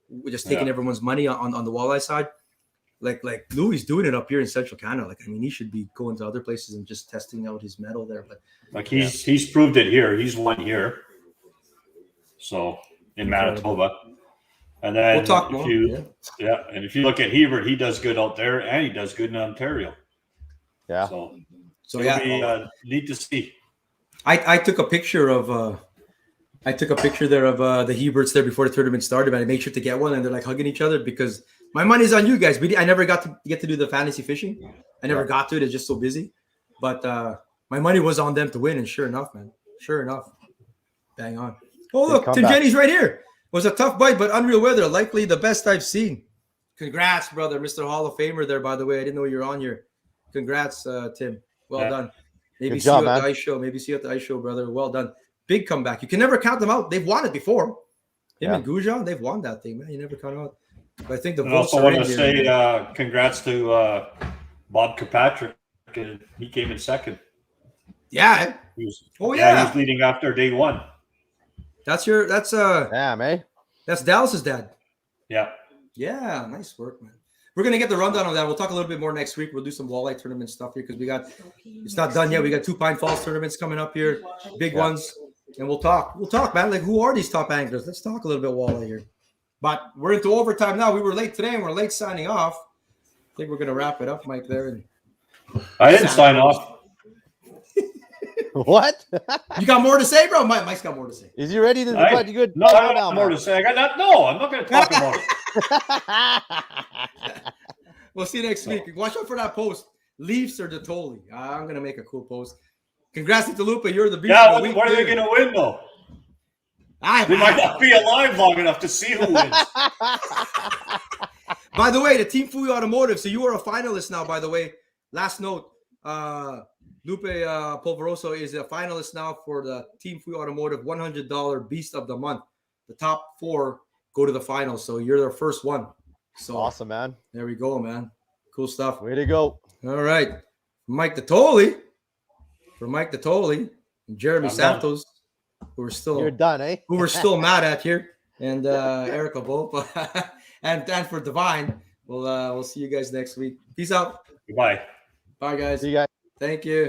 We're just taking Yeah. everyone's money on the walleye side. Like Louis doing it up here in Central Canada. Like I mean, he should be going to other places and just testing out his metal there. But Like he's proved it here. He's won here. So in Manitoba. And then we'll talk if more. you Yeah. and if you look at Hebert, he does good out there and he does good in Ontario. Yeah. So So it'll yeah, be neat to see. I took a picture of the Heberts there before the tournament started, and I made sure to get one, and they're like hugging each other because my money's on you guys. I never got to get to do the fantasy fishing. I never got to it. It's just so busy. But my money was on them to win, and sure enough, man. Sure enough. Bang on. Oh, Good look, Tim comeback. Jenny's right here. Was a tough bite, but unreal weather. Likely the best I've seen. Congrats, brother. Mr. Hall of Famer there, by the way. I didn't know you were on here. Congrats, Tim. Well Yeah. done. Maybe Good see job, you at man. the ice show. Maybe see you at the ice show, brother. Well done. Big comeback. You can never count them out. They've won it before. Him Yeah. and Goujon, they've won that thing, man. You never count them out. But I think the And I votes also are want in to here. say congrats to Bob Kirkpatrick. He came in second. Yeah. He was, Oh, he yeah. was leading after day one. That's Damn, eh? Dallas's dad. Yeah. Yeah, nice work, man. We're gonna get the rundown on that. We'll talk a little bit more next week. We'll do some walleye tournament stuff here because it's not done yet. We got 2 Pine Falls tournaments coming up here, big ones, and we'll talk, man. Like, who are these top anglers? Let's talk a little bit walleye here. But we're into overtime now. We were late today, and we're late signing off. I think we're gonna wrap it up, Mike. There, and I didn't sign off. What? you got more to say, bro? Mike's got more to say. Is he ready to I- fight? You good? No, I don't have more to say. I got that. No, I'm not going to talk about it. We'll see you next week. Watch out for that post. Leafs or the Tolly. I'm gonna make a cool post. Congrats to Lupa. You're the beast. Yeah, of the what, week, what are they dude. going to win, though? I- They might not be alive long enough to see who wins. By the way, the Team Fui Automotive. So you are a finalist now, by the way. Last note, Lupe Polveroso is a finalist now for the Team Fui Automotive $100 Beast of the Month. The top 4 go to the finals. So you're the first one. So Awesome, man. there we go, man. Cool stuff. Way to go. All right. Mike Detoli. For Mike Detoli and Jeremy I'm done. Santos, who are still You're done, eh? who we're still mad at here, and Erica Volpe, and for Divine. We'll see you guys next week. Peace out. Goodbye. Bye, guys. See you guys. Thank you.